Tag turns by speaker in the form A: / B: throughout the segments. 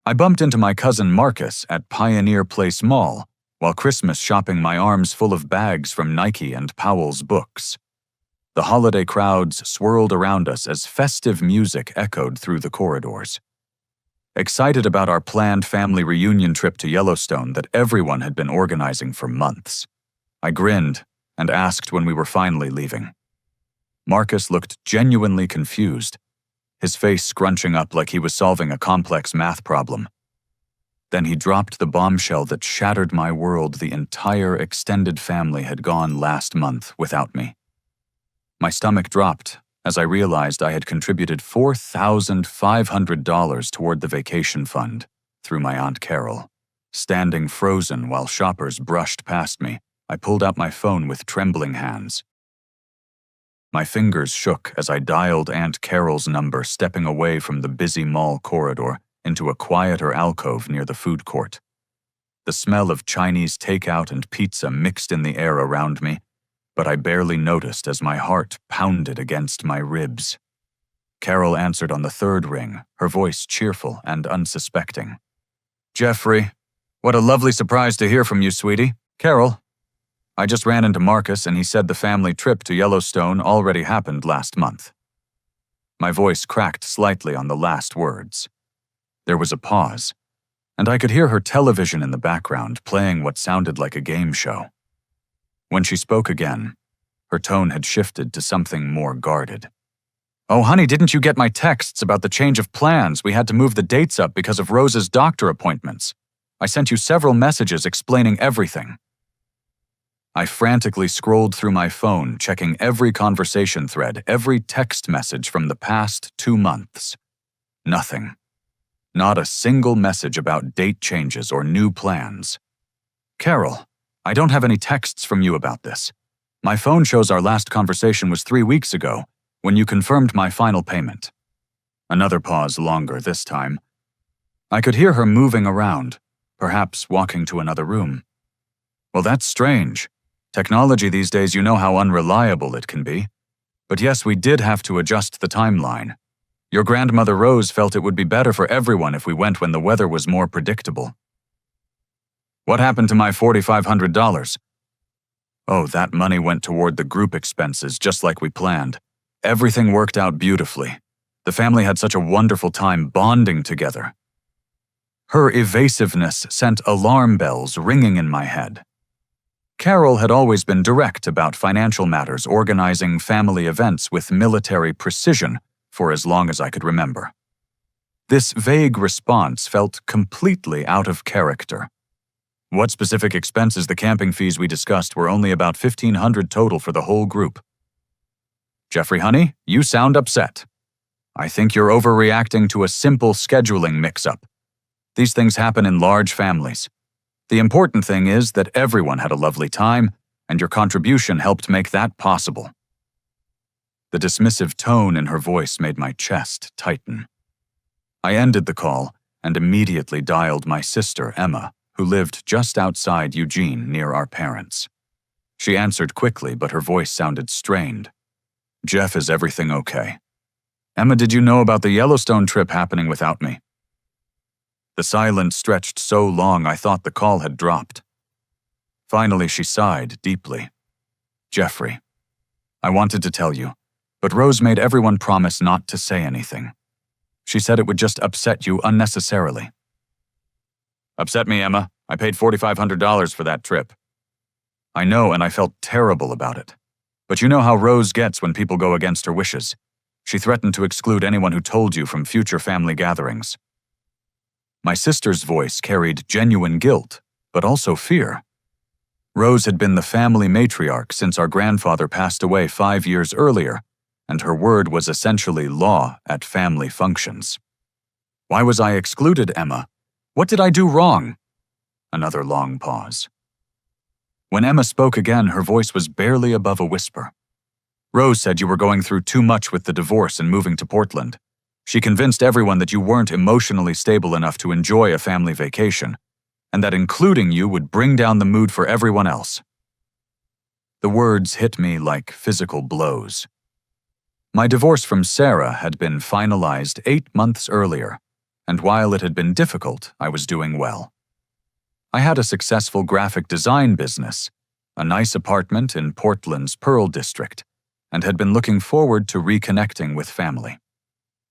A: I bumped into my cousin Marcus at Pioneer Place Mall while Christmas shopping, my arms full of bags from Nike and Powell's books. The holiday crowds swirled around us as festive music echoed through the corridors. Excited about our planned family reunion trip to Yellowstone that everyone had been organizing for months, I grinned and asked when we were finally leaving. Marcus looked genuinely confused, his face scrunching up like he was solving a complex math problem. Then he dropped the bombshell that shattered my world. The entire extended family had gone last month without me. My stomach dropped as I realized I had contributed $4,500 toward the vacation fund through my Aunt Carol. Standing frozen while shoppers brushed past me, I pulled out my phone with trembling hands. My fingers shook as I dialed Aunt Carol's number, stepping away from the busy mall corridor into a quieter alcove near the food court. The smell of Chinese takeout and pizza mixed in the air around me, but I barely noticed as my heart pounded against my ribs. Carol answered on the third ring, her voice cheerful and unsuspecting. "Jeffrey, what a lovely surprise to hear from you, sweetie. Carol, I just ran into Marcus and he said the family trip to Yellowstone already happened last month." My voice cracked slightly on the last words. There was a pause, and I could hear her television in the background playing what sounded like a game show. When she spoke again, her tone had shifted to something more guarded. "Oh, honey, didn't you get my texts about the change of plans? We had to move the dates up because of Rose's doctor appointments. I sent you several messages explaining everything." I frantically scrolled through my phone, checking every conversation thread, every text message from the past 2 months. Nothing. Not a single message about date changes or new plans. "Carol, I don't have any texts from you about this. My phone shows our last conversation was 3 weeks ago, when you confirmed my final payment." Another pause, longer this time. I could hear her moving around, perhaps walking to another room. "Well, that's strange. Technology these days, you know how unreliable it can be. But yes, we did have to adjust the timeline. Your grandmother Rose felt it would be better for everyone if we went when the weather was more predictable." "What happened to my $4,500? "Oh, that money went toward the group expenses, just like we planned. Everything worked out beautifully. The family had such a wonderful time bonding together." Her evasiveness sent alarm bells ringing in my head. Carol had always been direct about financial matters, organizing family events with military precision for as long as I could remember. This vague response felt completely out of character. What specific expenses? The camping fees we discussed were only about $1,500 total for the whole group. "Jeffrey, honey, you sound upset. I think you're overreacting to a simple scheduling mix-up. These things happen in large families. The important thing is that everyone had a lovely time, and your contribution helped make that possible." The dismissive tone in her voice made my chest tighten. I ended the call and immediately dialed my sister, Emma, who lived just outside Eugene near our parents. She answered quickly, but her voice sounded strained. "Jeff, is everything okay? Emma, did you know about the Yellowstone trip happening without me?" The silence stretched so long I thought the call had dropped. Finally, she sighed deeply. "Jeffrey, I wanted to tell you, but Rose made everyone promise not to say anything. She said it would just upset you unnecessarily." "Upset me, Emma? I paid $4,500 for that trip." "I know, and I felt terrible about it. But you know how Rose gets when people go against her wishes. She threatened to exclude anyone who told you from future family gatherings." My sister's voice carried genuine guilt, but also fear. Rose had been the family matriarch since our grandfather passed away 5 years earlier, and her word was essentially law at family functions. "Why was I excluded, Emma? What did I do wrong?" Another long pause. When Emma spoke again, her voice was barely above a whisper. "Rose said you were going through too much with the divorce and moving to Portland. She convinced everyone that you weren't emotionally stable enough to enjoy a family vacation, and that including you would bring down the mood for everyone else." The words hit me like physical blows. My divorce from Sarah had been finalized 8 months earlier, and while it had been difficult, I was doing well. I had a successful graphic design business, a nice apartment in Portland's Pearl District, and had been looking forward to reconnecting with family.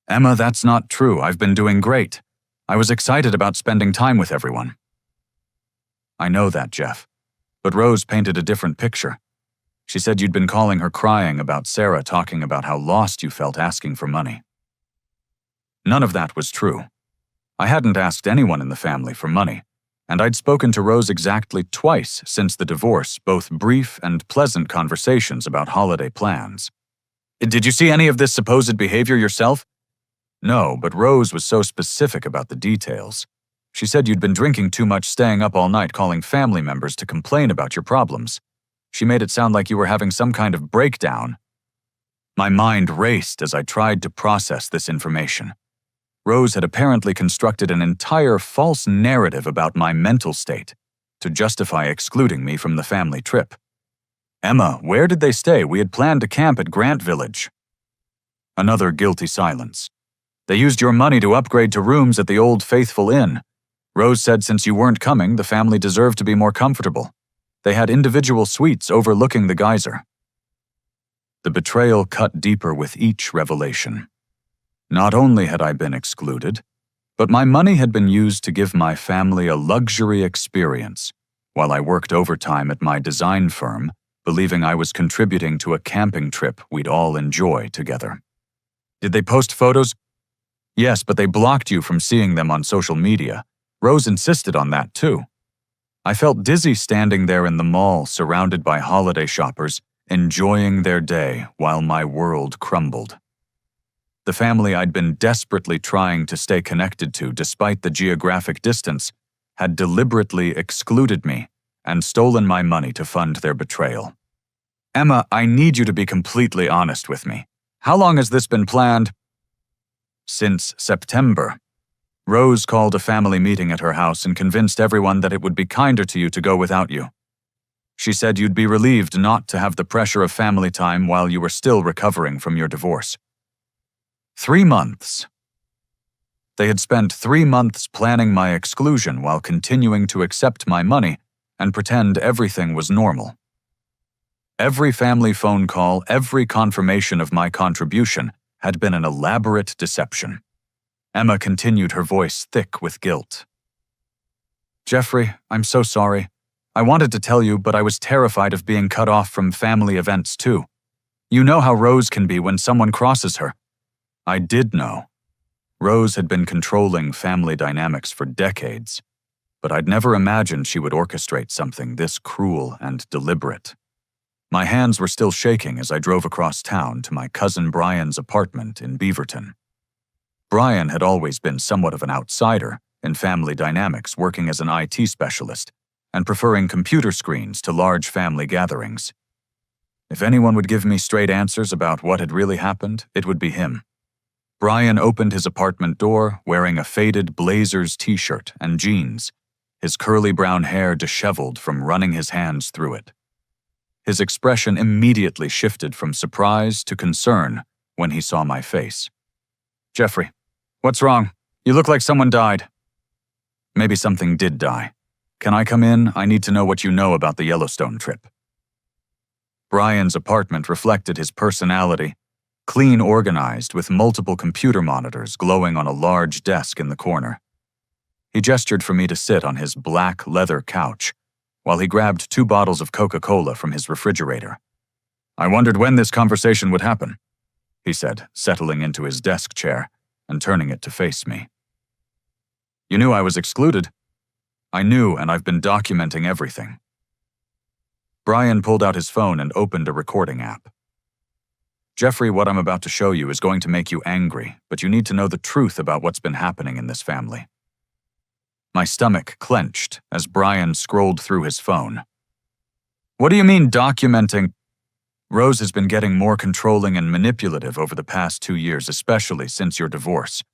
A: "Emma, that's not true. I've been doing great. I was excited about spending time with everyone." "I know that, Jeff. But Rose painted a different picture. She said you'd been calling her crying about Sarah talking about how lost you felt asking for money." None of that was true. I hadn't asked anyone in the family for money, and I'd spoken to Rose exactly twice since the divorce, both brief and pleasant conversations about holiday plans. "Did you see any of this supposed behavior yourself?" "No, but Rose was so specific about the details. She said you'd been drinking too much, staying up all night calling family members to complain about your problems. She made it sound like you were having some kind of breakdown." My mind raced as I tried to process this information. Rose had apparently constructed an entire false narrative about my mental state to justify excluding me from the family trip. "Emma, where did they stay? We had planned to camp at Grant Village." Another guilty silence. "They used your money to upgrade to rooms at the Old Faithful Inn. Rose said since you weren't coming, the family deserved to be more comfortable. They had individual suites overlooking the geyser." The betrayal cut deeper with each revelation. Not only had I been excluded, but my money had been used to give my family a luxury experience while I worked overtime at my design firm, believing I was contributing to a camping trip we'd all enjoy together. "Did they post photos?" "Yes, but they blocked you from seeing them on social media. Rose insisted on that too." I felt dizzy standing there in the mall, surrounded by holiday shoppers, enjoying their day while my world crumbled. The family I'd been desperately trying to stay connected to despite the geographic distance had deliberately excluded me and stolen my money to fund their betrayal. "Emma, I need you to be completely honest with me. How long has this been planned?" "Since September. Rose called a family meeting at her house and convinced everyone that it would be kinder to you to go without you. She said you'd be relieved not to have the pressure of family time while you were still recovering from your divorce." 3 months. They had spent 3 months planning my exclusion while continuing to accept my money and pretend everything was normal. Every family phone call, every confirmation of my contribution had been an elaborate deception. Emma continued, her voice thick with guilt. "Jeffrey, I'm so sorry. I wanted to tell you, but I was terrified of being cut off from family events too. You know how Rose can be when someone crosses her." I did know. Rose had been controlling family dynamics for decades, but I'd never imagined she would orchestrate something this cruel and deliberate. My hands were still shaking as I drove across town to my cousin Brian's apartment in Beaverton. Brian had always been somewhat of an outsider in family dynamics, working as an IT specialist and preferring computer screens to large family gatherings. If anyone would give me straight answers about what had really happened, it would be him. Brian opened his apartment door wearing a faded Blazers t-shirt and jeans, his curly brown hair disheveled from running his hands through it. His expression immediately shifted from surprise to concern when he saw my face. "Jeffrey, what's wrong? You look like someone died." "Maybe something did die. Can I come in? I need to know what you know about the Yellowstone trip." Brian's apartment reflected his personality, clean, organized, with multiple computer monitors glowing on a large desk in the corner. He gestured for me to sit on his black leather couch while he grabbed 2 bottles of Coca-Cola from his refrigerator. "I wondered when this conversation would happen," he said, settling into his desk chair and turning it to face me. "You knew I was excluded." "I knew, and I've been documenting everything." Brian pulled out his phone and opened a recording app. "Jeffrey, what I'm about to show you is going to make you angry, but you need to know the truth about what's been happening in this family." My stomach clenched as Brian scrolled through his phone. "What do you mean, documenting?" "Rose has been getting more controlling and manipulative over the past 2 years, especially since your divorce.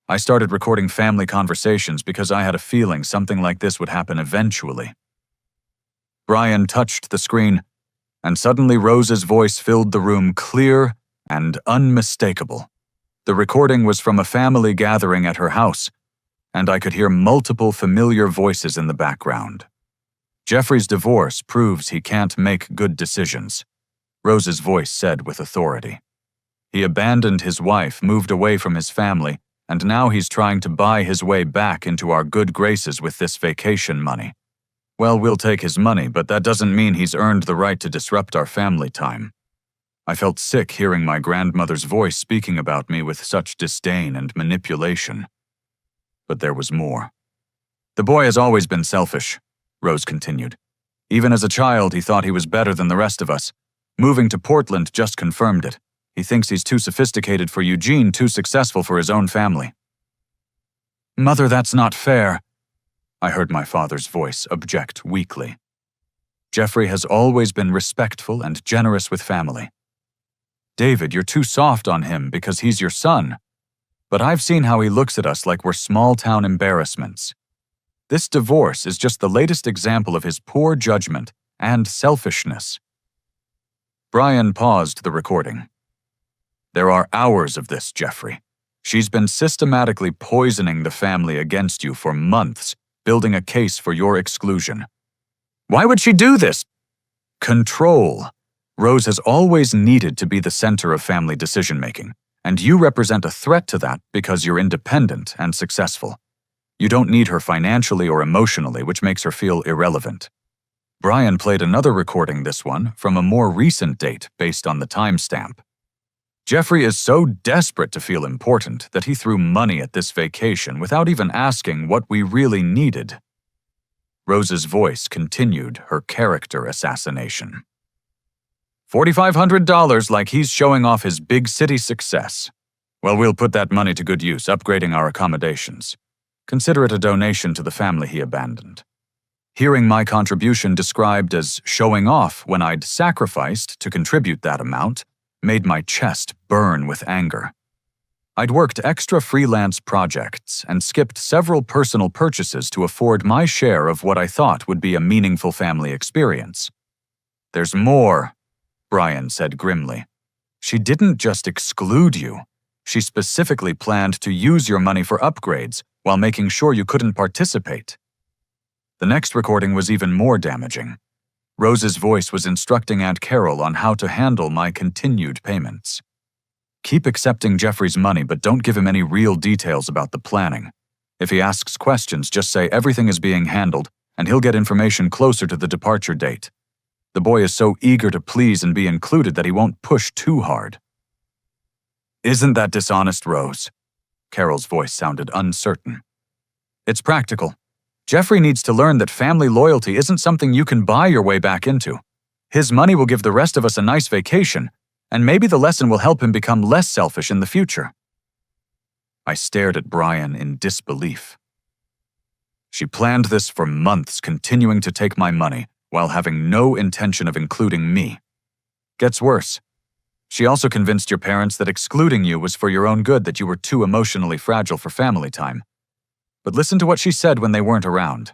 A: I started recording family conversations because I had a feeling something like this would happen eventually." Brian touched the screen, and suddenly Rose's voice filled the room, clear and unmistakable. The recording was from a family gathering at her house, and I could hear multiple familiar voices in the background. Jeffrey's divorce proves he can't make good decisions, Rose's voice said with authority. He abandoned his wife, moved away from his family, and now he's trying to buy his way back into our good graces with this vacation money. Well, we'll take his money, but that doesn't mean he's earned the right to disrupt our family time. I felt sick hearing my grandmother's voice speaking about me with such disdain and manipulation. But there was more. The boy has always been selfish, Rose continued. Even as a child, he thought he was better than the rest of us. Moving to Portland just confirmed it. He thinks he's too sophisticated for Eugene, too successful for his own family. Mother, that's not fair, I heard my father's voice object weakly. Jeffrey has always been respectful and generous with family. David, you're too soft on him because he's your son. But I've seen how he looks at us like we're small-town embarrassments. This divorce is just the latest example of his poor judgment and selfishness. Brian paused the recording. There are hours of this, Jeffrey. She's been systematically poisoning the family against you for months, building a case for your exclusion. Why would she do this? Control. Rose has always needed to be the center of family decision-making, and you represent a threat to that because you're independent and successful. You don't need her financially or emotionally, which makes her feel irrelevant. Brian played another recording, this one, from a more recent date based on the timestamp. Jeffrey is so desperate to feel important that he threw money at this vacation without even asking what we really needed. Rose's voice continued her character assassination. $4,500 like he's showing off his big city success. Well, we'll put that money to good use, upgrading our accommodations. Consider it a donation to the family he abandoned. Hearing my contribution described as showing off when I'd sacrificed to contribute that amount made my chest burn with anger. I'd worked extra freelance projects and skipped several personal purchases to afford my share of what I thought would be a meaningful family experience. There's more, Brian said grimly. She didn't just exclude you. She specifically planned to use your money for upgrades while making sure you couldn't participate. The next recording was even more damaging. Rose's voice was instructing Aunt Carol on how to handle my continued payments. Keep accepting Jeffrey's money, but don't give him any real details about the planning. If he asks questions, just say everything is being handled, and he'll get information closer to the departure date. The boy is so eager to please and be included that he won't push too hard. Isn't that dishonest, Rose? Carol's voice sounded uncertain. It's practical. Jeffrey needs to learn that family loyalty isn't something you can buy your way back into. His money will give the rest of us a nice vacation, and maybe the lesson will help him become less selfish in the future. I stared at Brian in disbelief. She planned this for months, continuing to take my money while having no intention of including me. Gets worse. She also convinced your parents that excluding you was for your own good, that you were too emotionally fragile for family time. But listen to what she said when they weren't around.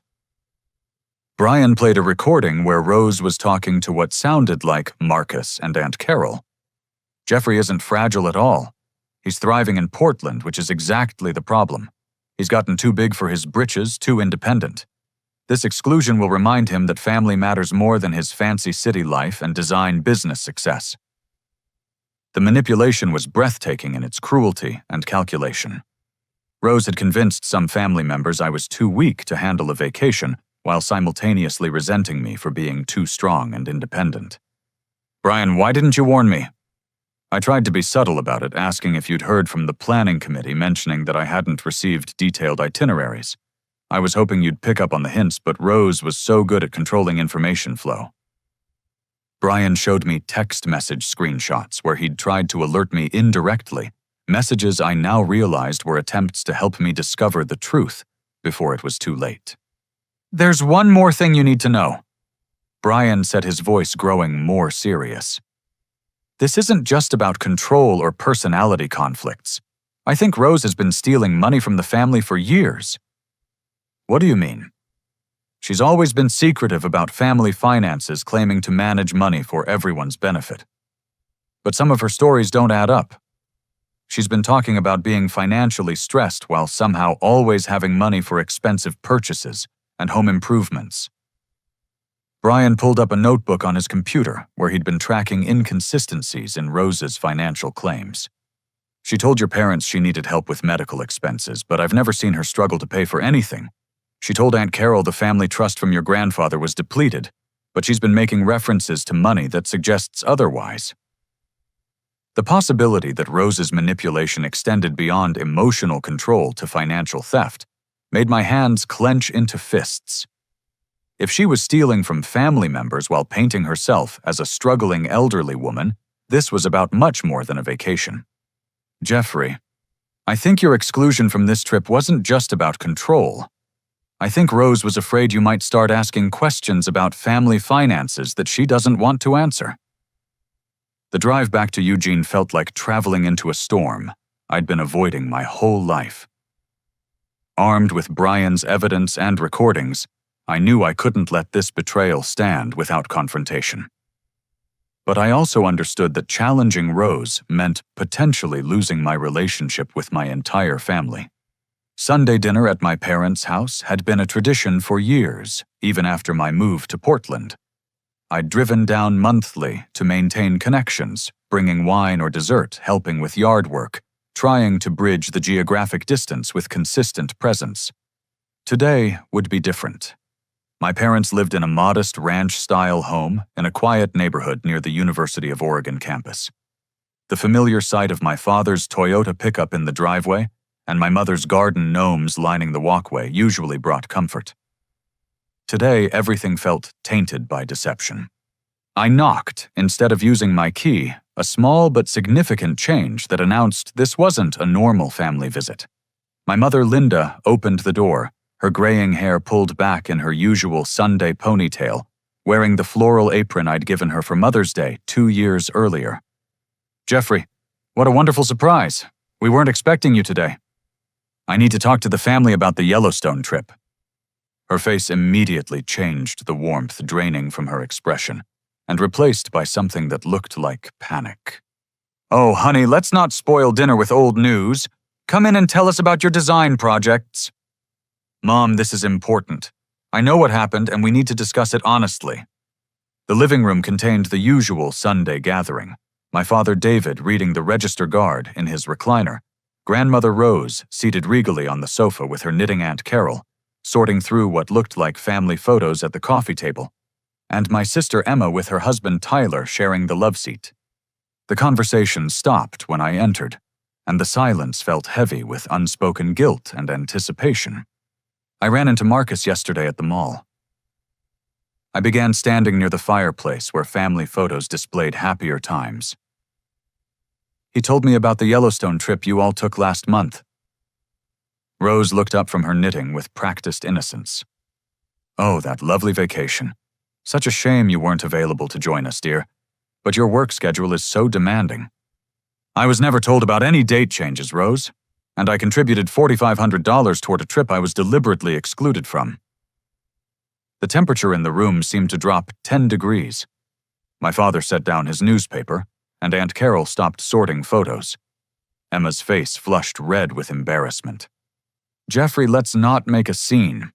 A: Brian played a recording where Rose was talking to what sounded like Marcus and Aunt Carol. Jeffrey isn't fragile at all. He's thriving in Portland, which is exactly the problem. He's gotten too big for his britches, too independent. This exclusion will remind him that family matters more than his fancy city life and design business success. The manipulation was breathtaking in its cruelty and calculation. Rose had convinced some family members I was too weak to handle a vacation, while simultaneously resenting me for being too strong and independent. Brian, why didn't you warn me? I tried to be subtle about it, asking if you'd heard from the planning committee mentioning that I hadn't received detailed itineraries. I was hoping you'd pick up on the hints, but Rose was so good at controlling information flow. Brian showed me text message screenshots where he'd tried to alert me indirectly, messages I now realized were attempts to help me discover the truth before it was too late. There's one more thing you need to know. Brian said, his voice growing more serious. This isn't just about control or personality conflicts. I think Rose has been stealing money from the family for years. What do you mean? She's always been secretive about family finances, claiming to manage money for everyone's benefit. But some of her stories don't add up. She's been talking about being financially stressed while somehow always having money for expensive purchases and home improvements. Brian pulled up a notebook on his computer where he'd been tracking inconsistencies in Rose's financial claims. She told your parents she needed help with medical expenses, but I've never seen her struggle to pay for anything. She told Aunt Carol the family trust from your grandfather was depleted, but she's been making references to money that suggests otherwise. The possibility that Rose's manipulation extended beyond emotional control to financial theft made my hands clench into fists. If she was stealing from family members while painting herself as a struggling elderly woman, this was about much more than a vacation. Jeffrey, I think your exclusion from this trip wasn't just about control. I think Rose was afraid you might start asking questions about family finances that she doesn't want to answer. The drive back to Eugene felt like traveling into a storm I'd been avoiding my whole life. Armed with Brian's evidence and recordings, I knew I couldn't let this betrayal stand without confrontation. But I also understood that challenging Rose meant potentially losing my relationship with my entire family. Sunday dinner at my parents' house had been a tradition for years, even after my move to Portland. I'd driven down monthly to maintain connections, bringing wine or dessert, helping with yard work, trying to bridge the geographic distance with consistent presence. Today would be different. My parents lived in a modest ranch-style home in a quiet neighborhood near the University of Oregon campus. The familiar sight of my father's Toyota pickup in the driveway and my mother's garden gnomes lining the walkway usually brought comfort. Today, everything felt tainted by deception. I knocked instead of using my key, a small but significant change that announced this wasn't a normal family visit. My mother, Linda, opened the door, her graying hair pulled back in her usual Sunday ponytail, wearing the floral apron I'd given her for Mother's Day 2 years earlier. Jeffrey, what a wonderful surprise. We weren't expecting you today. I need to talk to the family about the Yellowstone trip. Her face immediately changed, the warmth draining from her expression, and replaced by something that looked like panic. Oh, honey, let's not spoil dinner with old news. Come in and tell us about your design projects. Mom, this is important. I know what happened and we need to discuss it honestly. The living room contained the usual Sunday gathering. My father David reading the Register Guard in his recliner, Grandmother Rose seated regally on the sofa with her knitting Aunt Carol, sorting through what looked like family photos at the coffee table, and my sister Emma with her husband Tyler sharing the love seat. The conversation stopped when I entered, and the silence felt heavy with unspoken guilt and anticipation. I ran into Marcus yesterday at the mall. I began standing near the fireplace where family photos displayed happier times. He told me about the Yellowstone trip you all took last month. Rose looked up from her knitting with practiced innocence. Oh, that lovely vacation. Such a shame you weren't available to join us, dear. But your work schedule is so demanding. I was never told about any date changes, Rose, and I contributed $4,500 toward a trip I was deliberately excluded from. The temperature in the room seemed to drop 10 degrees. My father set down his newspaper, and Aunt Carol stopped sorting photos. Emma's face flushed red with embarrassment. Jeffrey, let's not make a scene,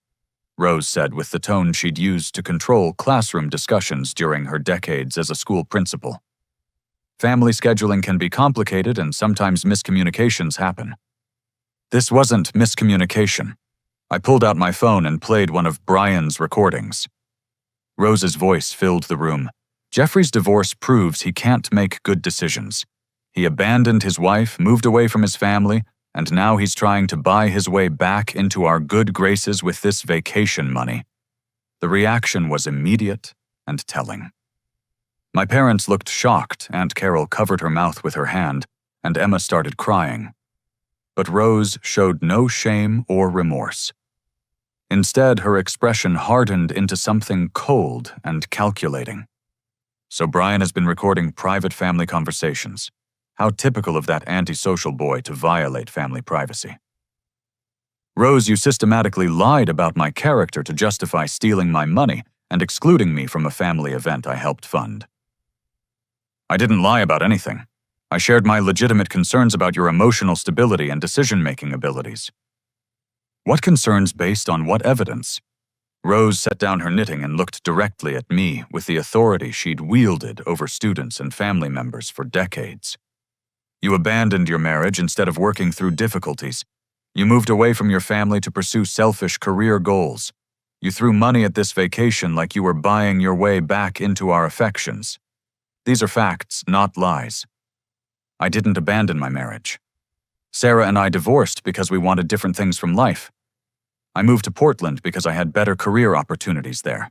A: Rose said with the tone she'd used to control classroom discussions during her decades as a school principal. Family scheduling can be complicated and sometimes miscommunications happen. This wasn't miscommunication. I pulled out my phone and played one of Brian's recordings. Rose's voice filled the room. Jeffrey's divorce proves he can't make good decisions. He abandoned his wife, moved away from his family, and now he's trying to buy his way back into our good graces with this vacation money. The reaction was immediate and telling. My parents looked shocked. Aunt Carol covered her mouth with her hand, and Emma started crying. But Rose showed no shame or remorse. Instead, her expression hardened into something cold and calculating. So Brian has been recording private family conversations. How typical of that antisocial boy to violate family privacy. Rose, you systematically lied about my character to justify stealing my money and excluding me from a family event I helped fund. I didn't lie about anything. I shared my legitimate concerns about your emotional stability and decision-making abilities. What concerns based on what evidence? Rose set down her knitting and looked directly at me with the authority she'd wielded over students and family members for decades. You abandoned your marriage instead of working through difficulties. You moved away from your family to pursue selfish career goals. You threw money at this vacation like you were buying your way back into our affections. These are facts, not lies. I didn't abandon my marriage. Sarah and I divorced because we wanted different things from life. I moved to Portland because I had better career opportunities there.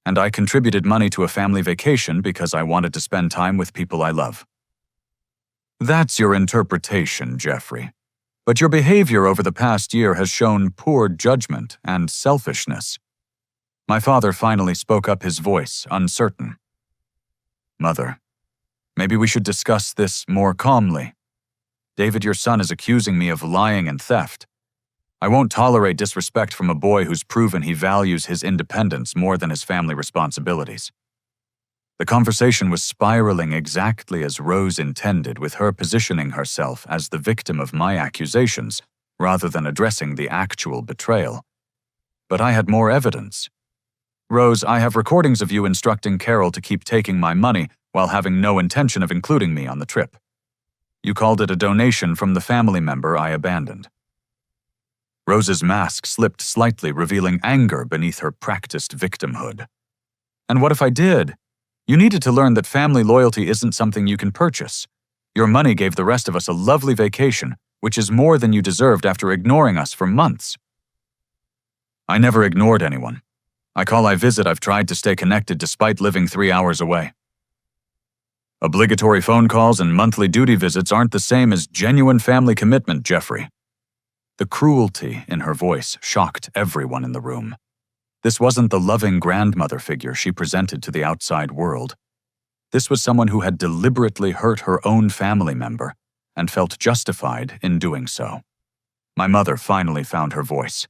A: And I contributed money to a family vacation because I wanted to spend time with people I love. That's your interpretation, Jeffrey. But your behavior over the past year has shown poor judgment and selfishness. My father finally spoke up, his voice uncertain. Mother, maybe we should discuss this more calmly. David, your son, is accusing me of lying and theft. I won't tolerate disrespect from a boy who's proven he values his independence more than his family responsibilities. The conversation was spiraling exactly as Rose intended, with her positioning herself as the victim of my accusations rather than addressing the actual betrayal. But I had more evidence. Rose, I have recordings of you instructing Carol to keep taking my money while having no intention of including me on the trip. You called it a donation from the family member I abandoned. Rose's mask slipped slightly, revealing anger beneath her practiced victimhood. And what if I did? You needed to learn that family loyalty isn't something you can purchase. Your money gave the rest of us a lovely vacation, which is more than you deserved after ignoring us for months. I never ignored anyone. I visit, I've tried to stay connected despite living 3 hours away. Obligatory phone calls and monthly duty visits aren't the same as genuine family commitment, Jeffrey. The cruelty in her voice shocked everyone in the room. This wasn't the loving grandmother figure she presented to the outside world. This was someone who had deliberately hurt her own family member and felt justified in doing so. My mother finally found her voice.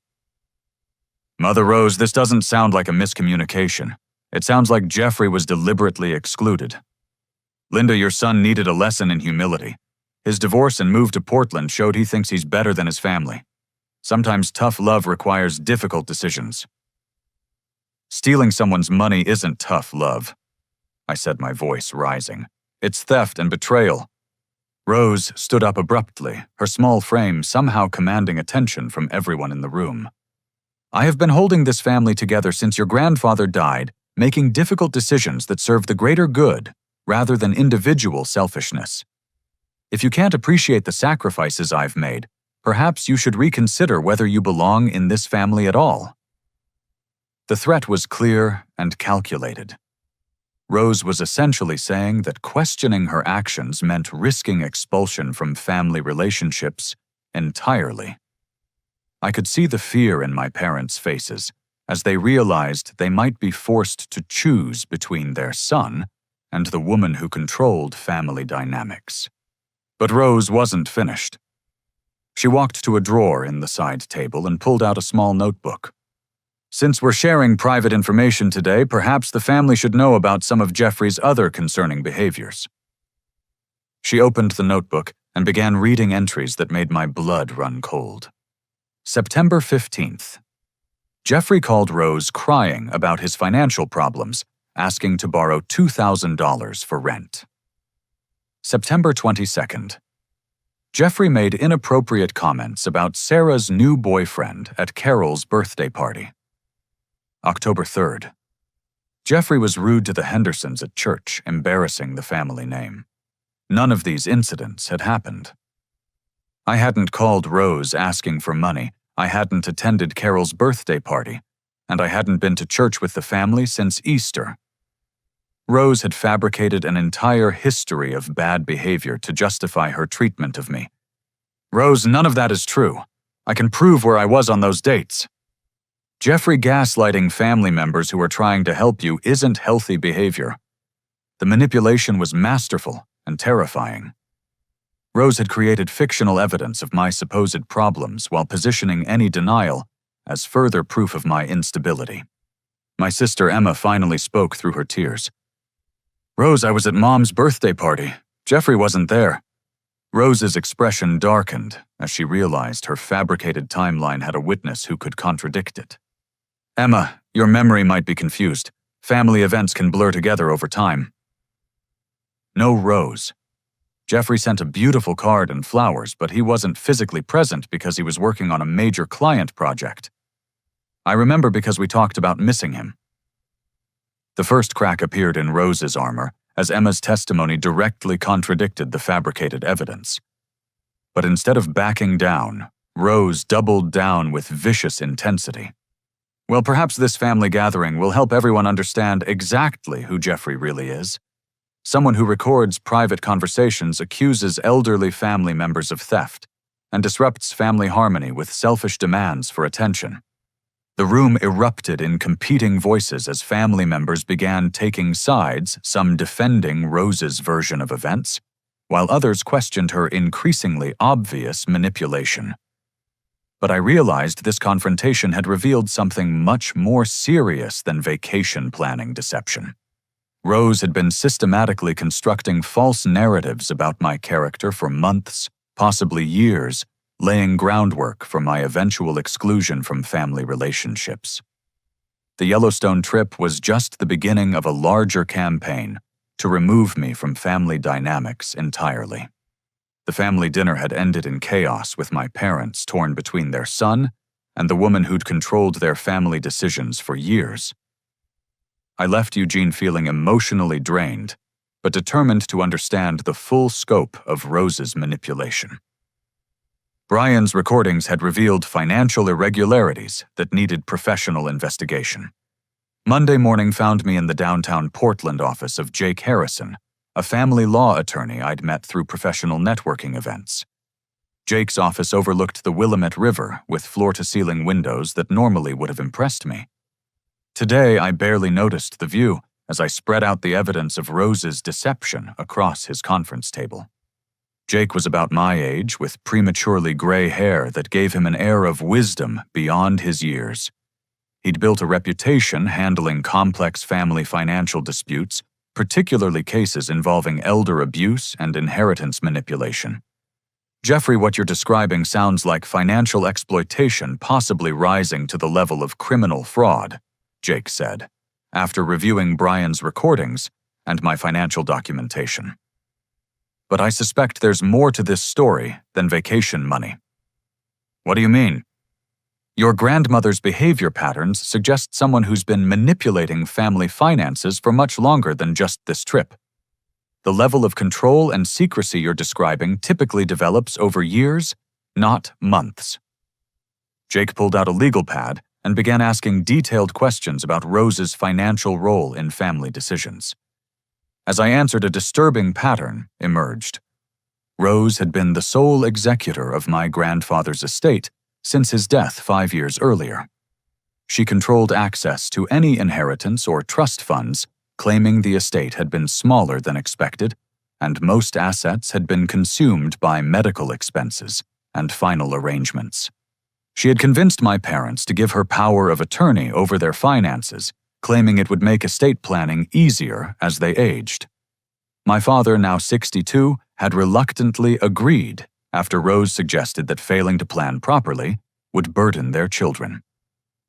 A: Mother Rose, this doesn't sound like a miscommunication. It sounds like Jeffrey was deliberately excluded. Linda, your son needed a lesson in humility. His divorce and move to Portland showed he thinks he's better than his family. Sometimes tough love requires difficult decisions. Stealing someone's money isn't tough love, I said, my voice rising. It's theft and betrayal. Rose stood up abruptly, her small frame somehow commanding attention from everyone in the room. I have been holding this family together since your grandfather died, making difficult decisions that serve the greater good rather than individual selfishness. If you can't appreciate the sacrifices I've made, perhaps you should reconsider whether you belong in this family at all. The threat was clear and calculated. Rose was essentially saying that questioning her actions meant risking expulsion from family relationships entirely. I could see the fear in my parents' faces as they realized they might be forced to choose between their son and the woman who controlled family dynamics. But Rose wasn't finished. She walked to a drawer in the side table and pulled out a small notebook. Since we're sharing private information today, perhaps the family should know about some of Jeffrey's other concerning behaviors. She opened the notebook and began reading entries that made my blood run cold. September 15th. Jeffrey called Rose crying about his financial problems, asking to borrow $2,000 for rent. September 22nd. Jeffrey made inappropriate comments about Sarah's new boyfriend at Carol's birthday party. October 3rd. Jeffrey was rude to the Hendersons at church, embarrassing the family name. None of these incidents had happened. I hadn't called Rose asking for money, I hadn't attended Carol's birthday party, and I hadn't been to church with the family since Easter. Rose had fabricated an entire history of bad behavior to justify her treatment of me. Rose, none of that is true. I can prove where I was on those dates. Jeffrey, gaslighting family members who are trying to help you isn't healthy behavior. The manipulation was masterful and terrifying. Rose had created fictional evidence of my supposed problems while positioning any denial as further proof of my instability. My sister Emma finally spoke through her tears. Rose, I was at Mom's birthday party. Jeffrey wasn't there. Rose's expression darkened as she realized her fabricated timeline had a witness who could contradict it. Emma, your memory might be confused. Family events can blur together over time. No Rose. Jeffrey sent a beautiful card and flowers, but he wasn't physically present because he was working on a major client project. I remember because we talked about missing him. The first crack appeared in Rose's armor, as Emma's testimony directly contradicted the fabricated evidence. But instead of backing down, Rose doubled down with vicious intensity. Well, perhaps this family gathering will help everyone understand exactly who Jeffrey really is. Someone who records private conversations, accuses elderly family members of theft, and disrupts family harmony with selfish demands for attention. The room erupted in competing voices as family members began taking sides, some defending Rose's version of events, while others questioned her increasingly obvious manipulation. But I realized this confrontation had revealed something much more serious than vacation planning deception. Rose had been systematically constructing false narratives about my character for months, possibly years, laying groundwork for my eventual exclusion from family relationships. The Yellowstone trip was just the beginning of a larger campaign to remove me from family dynamics entirely. The family dinner had ended in chaos, with my parents torn between their son and the woman who'd controlled their family decisions for years. I left Eugene feeling emotionally drained, but determined to understand the full scope of Rose's manipulation. Brian's recordings had revealed financial irregularities that needed professional investigation. Monday morning found me in the downtown Portland office of Jake Harrison, a family law attorney I'd met through professional networking events. Jake's office overlooked the Willamette River with floor-to-ceiling windows that normally would have impressed me. Today, I barely noticed the view as I spread out the evidence of Rose's deception across his conference table. Jake was about my age, with prematurely gray hair that gave him an air of wisdom beyond his years. He'd built a reputation handling complex family financial disputes, particularly cases involving elder abuse and inheritance manipulation. Jeffrey, what you're describing sounds like financial exploitation, possibly rising to the level of criminal fraud, Jake said, after reviewing Brian's recordings and my financial documentation. But I suspect there's more to this story than vacation money. What do you mean? Your grandmother's behavior patterns suggest someone who's been manipulating family finances for much longer than just this trip. The level of control and secrecy you're describing typically develops over years, not months. Jake pulled out a legal pad and began asking detailed questions about Rose's financial role in family decisions. As I answered, a disturbing pattern emerged. Rose had been the sole executor of my grandfather's estate since his death 5 years earlier. She controlled access to any inheritance or trust funds, claiming the estate had been smaller than expected, and most assets had been consumed by medical expenses and final arrangements. She had convinced my parents to give her power of attorney over their finances, claiming it would make estate planning easier as they aged. My father, now 62, had reluctantly agreed after Rose suggested that failing to plan properly would burden their children.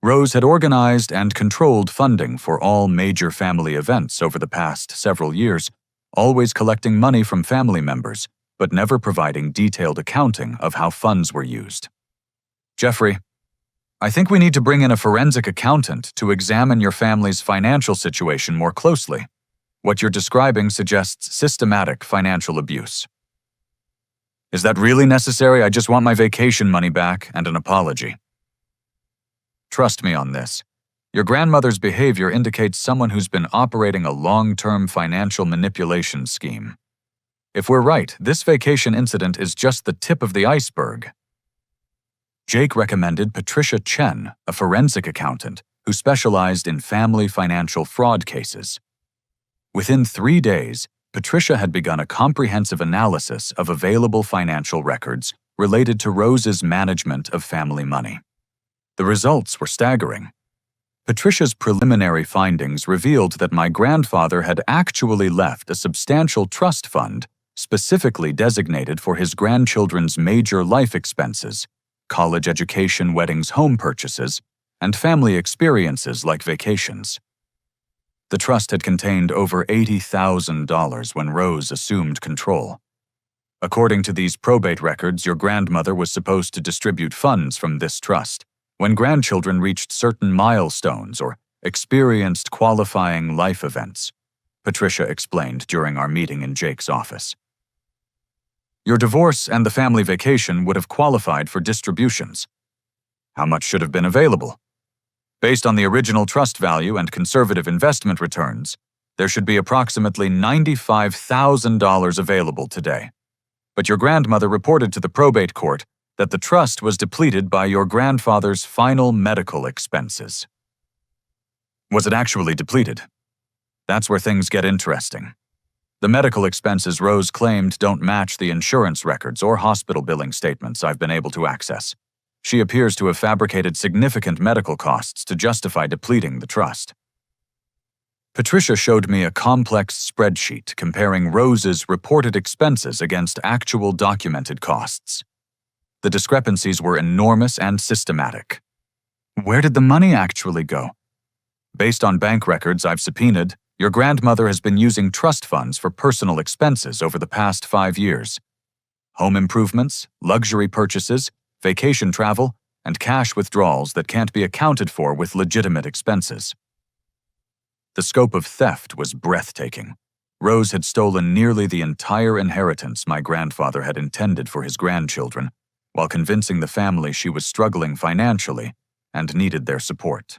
A: Rose had organized and controlled funding for all major family events over the past several years, always collecting money from family members, but never providing detailed accounting of how funds were used. Jeffrey, I think we need to bring in a forensic accountant to examine your family's financial situation more closely. What you're describing suggests systematic financial abuse. Is that really necessary? I just want my vacation money back and an apology. Trust me on this. Your grandmother's behavior indicates someone who's been operating a long-term financial manipulation scheme. If we're right, this vacation incident is just the tip of the iceberg. Jake recommended Patricia Chen, a forensic accountant who specialized in family financial fraud cases. Within 3 days, Patricia had begun a comprehensive analysis of available financial records related to Rose's management of family money. The results were staggering. Patricia's preliminary findings revealed that my grandfather had actually left a substantial trust fund specifically designated for his grandchildren's major life expenses, college education, weddings, home purchases, and family experiences like vacations. The trust had contained over $80,000 when Rose assumed control. According to these probate records, your grandmother was supposed to distribute funds from this trust when grandchildren reached certain milestones or experienced qualifying life events, Patricia explained during our meeting in Jake's office. Your divorce and the family vacation would have qualified for distributions. How much should have been available? Based on the original trust value and conservative investment returns, there should be approximately $95,000 available today. But your grandmother reported to the probate court that the trust was depleted by your grandfather's final medical expenses. Was it actually depleted? That's where things get interesting. The medical expenses Rose claimed don't match the insurance records or hospital billing statements I've been able to access. She appears to have fabricated significant medical costs to justify depleting the trust. Patricia showed me a complex spreadsheet comparing Rose's reported expenses against actual documented costs. The discrepancies were enormous and systematic. Where did the money actually go? Based on bank records I've subpoenaed, your grandmother has been using trust funds for personal expenses over the past 5 years. Home improvements, luxury purchases, vacation travel, and cash withdrawals that can't be accounted for with legitimate expenses. The scope of theft was breathtaking. Rose had stolen nearly the entire inheritance my grandfather had intended for his grandchildren, while convincing the family she was struggling financially and needed their support.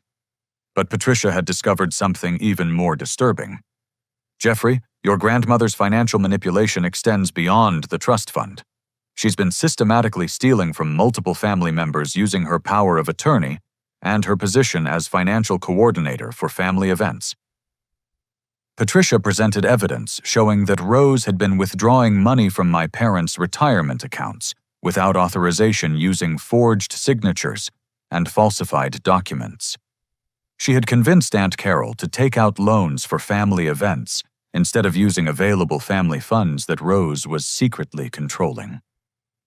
A: But Patricia had discovered something even more disturbing. Jeffrey, your grandmother's financial manipulation extends beyond the trust fund. She's been systematically stealing from multiple family members using her power of attorney and her position as financial coordinator for family events. Patricia presented evidence showing that Rose had been withdrawing money from my parents' retirement accounts without authorization using forged signatures and falsified documents. She had convinced Aunt Carol to take out loans for family events instead of using available family funds that Rose was secretly controlling.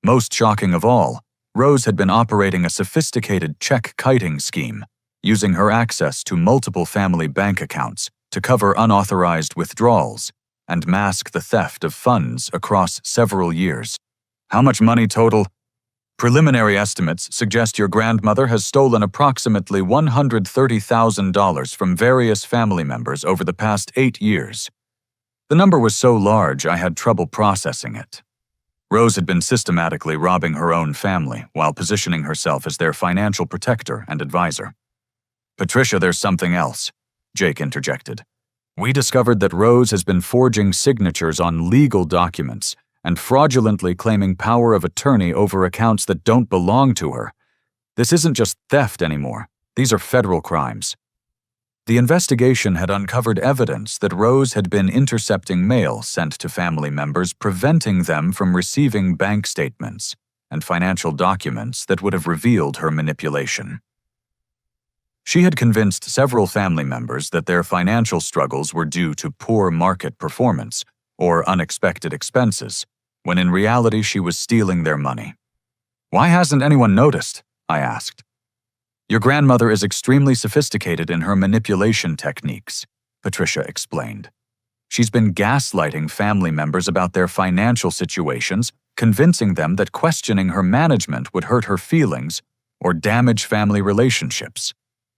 A: Most shocking of all, Rose had been operating a sophisticated check-kiting scheme, using her access to multiple family bank accounts to cover unauthorized withdrawals and mask the theft of funds across several years. How much money total? Preliminary estimates suggest your grandmother has stolen approximately $130,000 from various family members over the past 8 years. The number was so large I had trouble processing it. Rose had been systematically robbing her own family while positioning herself as their financial protector and advisor. Patricia, there's something else, Jake interjected. We discovered that Rose has been forging signatures on legal documents and fraudulently claiming power of attorney over accounts that don't belong to her. This isn't just theft anymore. These are federal crimes. The investigation had uncovered evidence that Rose had been intercepting mail sent to family members, preventing them from receiving bank statements and financial documents that would have revealed her manipulation. She had convinced several family members that their financial struggles were due to poor market performance or unexpected expenses, when in reality she was stealing their money. Why hasn't anyone noticed? I asked. Your grandmother is extremely sophisticated in her manipulation techniques, Patricia explained. She's been gaslighting family members about their financial situations, convincing them that questioning her management would hurt her feelings or damage family relationships.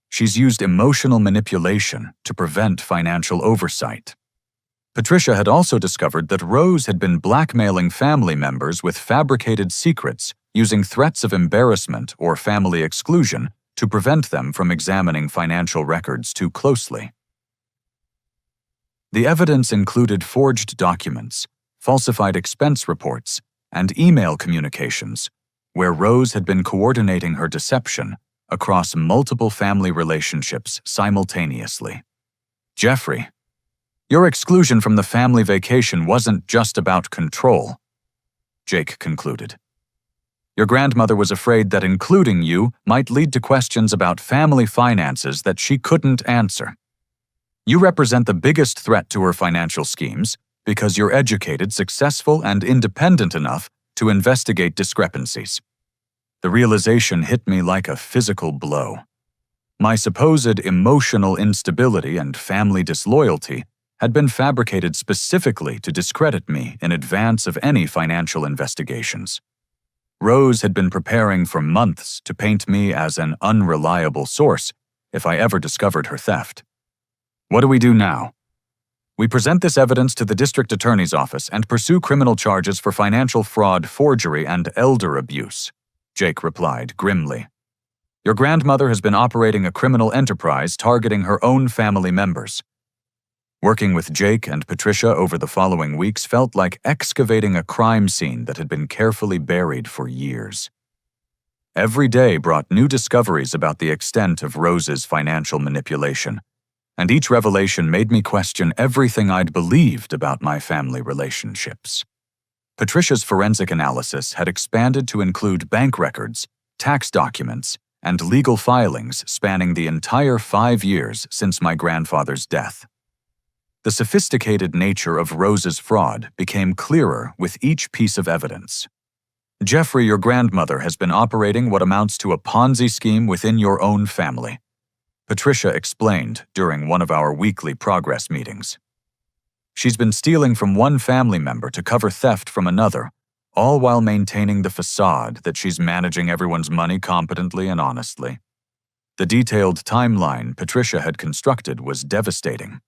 A: She's used emotional manipulation to prevent financial oversight. Patricia had also discovered that Rose had been blackmailing family members with fabricated secrets, using threats of embarrassment or family exclusion to prevent them from examining financial records too closely. The evidence included forged documents, falsified expense reports, and email communications, where Rose had been coordinating her deception across multiple family relationships simultaneously. Jeffrey, your exclusion from the family vacation wasn't just about control, Jake concluded. Your grandmother was afraid that including you might lead to questions about family finances that she couldn't answer. You represent the biggest threat to her financial schemes because you're educated, successful, and independent enough to investigate discrepancies. The realization hit me like a physical blow. My supposed emotional instability and family disloyalty had been fabricated specifically to discredit me in advance of any financial investigations. Rose had been preparing for months to paint me as an unreliable source if I ever discovered her theft. What do we do now? We present this evidence to the district attorney's office and pursue criminal charges for financial fraud, forgery, and elder abuse, Jake replied grimly. Your grandmother has been operating a criminal enterprise targeting her own family members. Working with Jake and Patricia over the following weeks felt like excavating a crime scene that had been carefully buried for years. Every day brought new discoveries about the extent of Rose's financial manipulation, and each revelation made me question everything I'd believed about my family relationships. Patricia's forensic analysis had expanded to include bank records, tax documents, and legal filings spanning the entire 5 years since my grandfather's death. The sophisticated nature of Rose's fraud became clearer with each piece of evidence. Jeffrey, your grandmother has been operating what amounts to a Ponzi scheme within your own family, Patricia explained during one of our weekly progress meetings. She's been stealing from one family member to cover theft from another, all while maintaining the facade that she's managing everyone's money competently and honestly. The detailed timeline Patricia had constructed was devastating.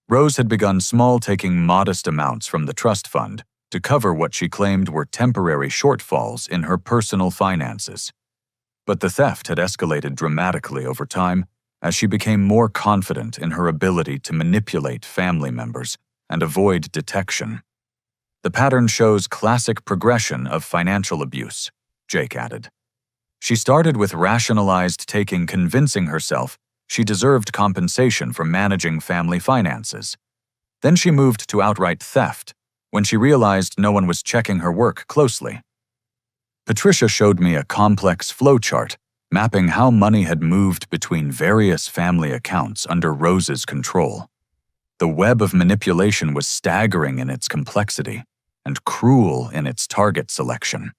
A: Rose had begun small, taking modest amounts from the trust fund to cover what she claimed were temporary shortfalls in her personal finances. But the theft had escalated dramatically over time as she became more confident in her ability to manipulate family members and avoid detection. The pattern shows classic progression of financial abuse, Jake added. She started with rationalized taking, convincing herself she deserved compensation for managing family finances. Then she moved to outright theft when she realized no one was checking her work closely. Patricia showed me a complex flowchart mapping how money had moved between various family accounts under Rose's control. The web of manipulation was staggering in its complexity and cruel in its target selection.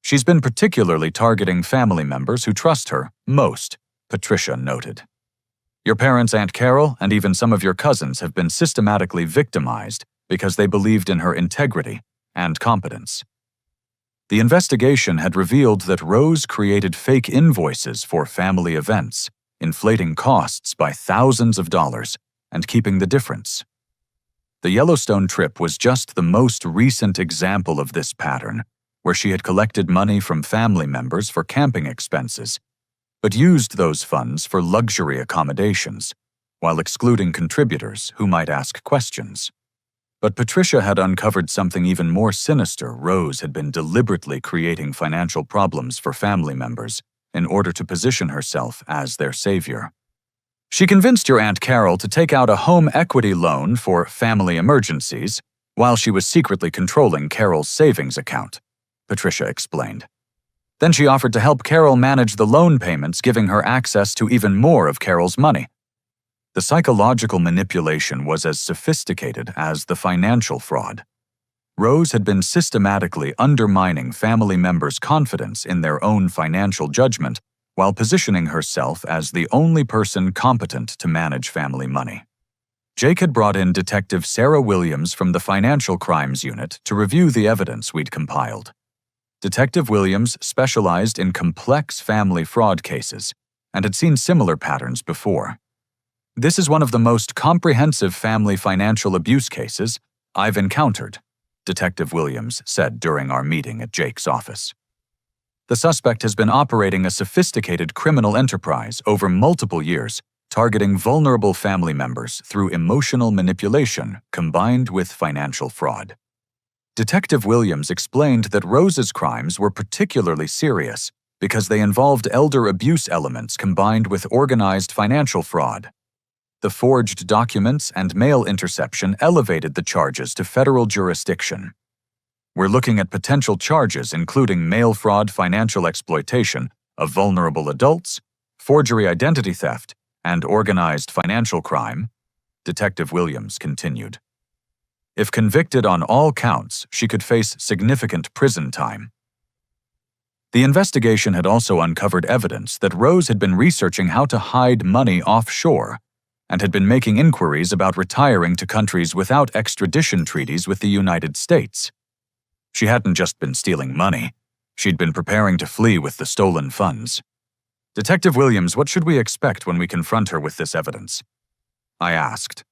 A: She's been particularly targeting family members who trust her most, Patricia noted. Your parents, Aunt Carol, and even some of your cousins have been systematically victimized because they believed in her integrity and competence. The investigation had revealed that Rose created fake invoices for family events, inflating costs by thousands of dollars and keeping the difference. The Yellowstone trip was just the most recent example of this pattern, where she had collected money from family members for camping expenses, but used those funds for luxury accommodations, while excluding contributors who might ask questions. But Patricia had uncovered something even more sinister. Rose had been deliberately creating financial problems for family members in order to position herself as their savior. She convinced your Aunt Carol to take out a home equity loan for family emergencies while she was secretly controlling Carol's savings account, Patricia explained. Then she offered to help Carol manage the loan payments, giving her access to even more of Carol's money. The psychological manipulation was as sophisticated as the financial fraud. Rose had been systematically undermining family members' confidence in their own financial judgment while positioning herself as the only person competent to manage family money. Jake had brought in Detective Sarah Williams from the Financial Crimes Unit to review the evidence we'd compiled. Detective Williams specialized in complex family fraud cases and had seen similar patterns before. This is one of the most comprehensive family financial abuse cases I've encountered, Detective Williams said during our meeting at Jake's office. The suspect has been operating a sophisticated criminal enterprise over multiple years, targeting vulnerable family members through emotional manipulation combined with financial fraud. Detective Williams explained that Rose's crimes were particularly serious because they involved elder abuse elements combined with organized financial fraud. The forged documents and mail interception elevated the charges to federal jurisdiction. We're looking at potential charges including mail fraud, financial exploitation of vulnerable adults, forgery identity theft, and organized financial crime, Detective Williams continued. If convicted on all counts, she could face significant prison time. The investigation had also uncovered evidence that Rose had been researching how to hide money offshore and had been making inquiries about retiring to countries without extradition treaties with the United States. She hadn't just been stealing money. She'd been preparing to flee with the stolen funds. "Detective Williams, what should we expect when we confront her with this evidence?" I asked.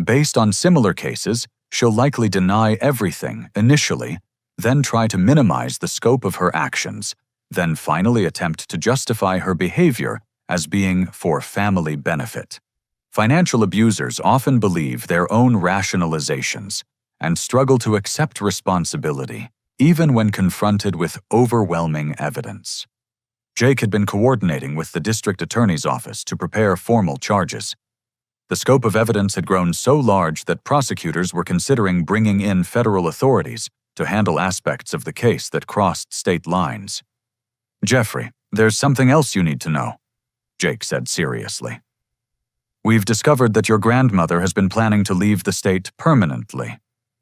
A: "Based on similar cases, she'll likely deny everything initially, then try to minimize the scope of her actions, then finally attempt to justify her behavior as being for family benefit." Financial abusers often believe their own rationalizations and struggle to accept responsibility, even when confronted with overwhelming evidence. Jake had been coordinating with the district attorney's office to prepare formal charges. The scope of evidence had grown so large that prosecutors were considering bringing in federal authorities to handle aspects of the case that crossed state lines. "Jeffrey, there's something else you need to know," Jake said seriously. "We've discovered that your grandmother has been planning to leave the state permanently.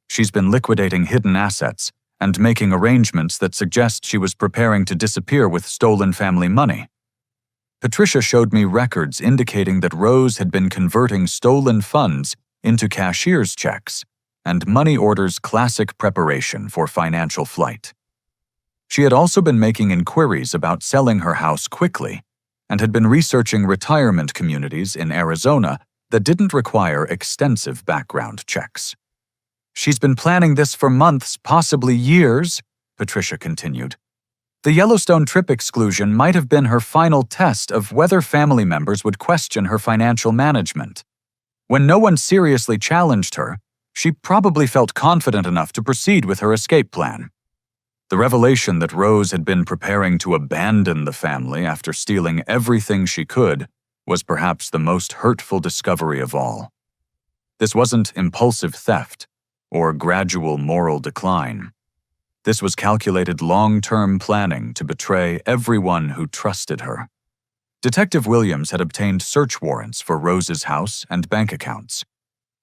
A: She's been liquidating hidden assets and making arrangements that suggest she was preparing to disappear with stolen family money. Patricia showed me records indicating that Rose had been converting stolen funds into cashier's checks and money orders classic preparation for financial flight. She had also been making inquiries about selling her house quickly and had been researching retirement communities in Arizona that didn't require extensive background checks. She's been planning this for months, possibly years," Patricia continued. "The Yellowstone trip exclusion might have been her final test of whether family members would question her financial management. When no one seriously challenged her, she probably felt confident enough to proceed with her escape plan. The revelation that Rose had been preparing to abandon the family after stealing everything she could was perhaps the most hurtful discovery of all. This wasn't impulsive theft or gradual moral decline. This was calculated long-term planning to betray everyone who trusted her. Detective Williams had obtained search warrants for Rose's house and bank accounts.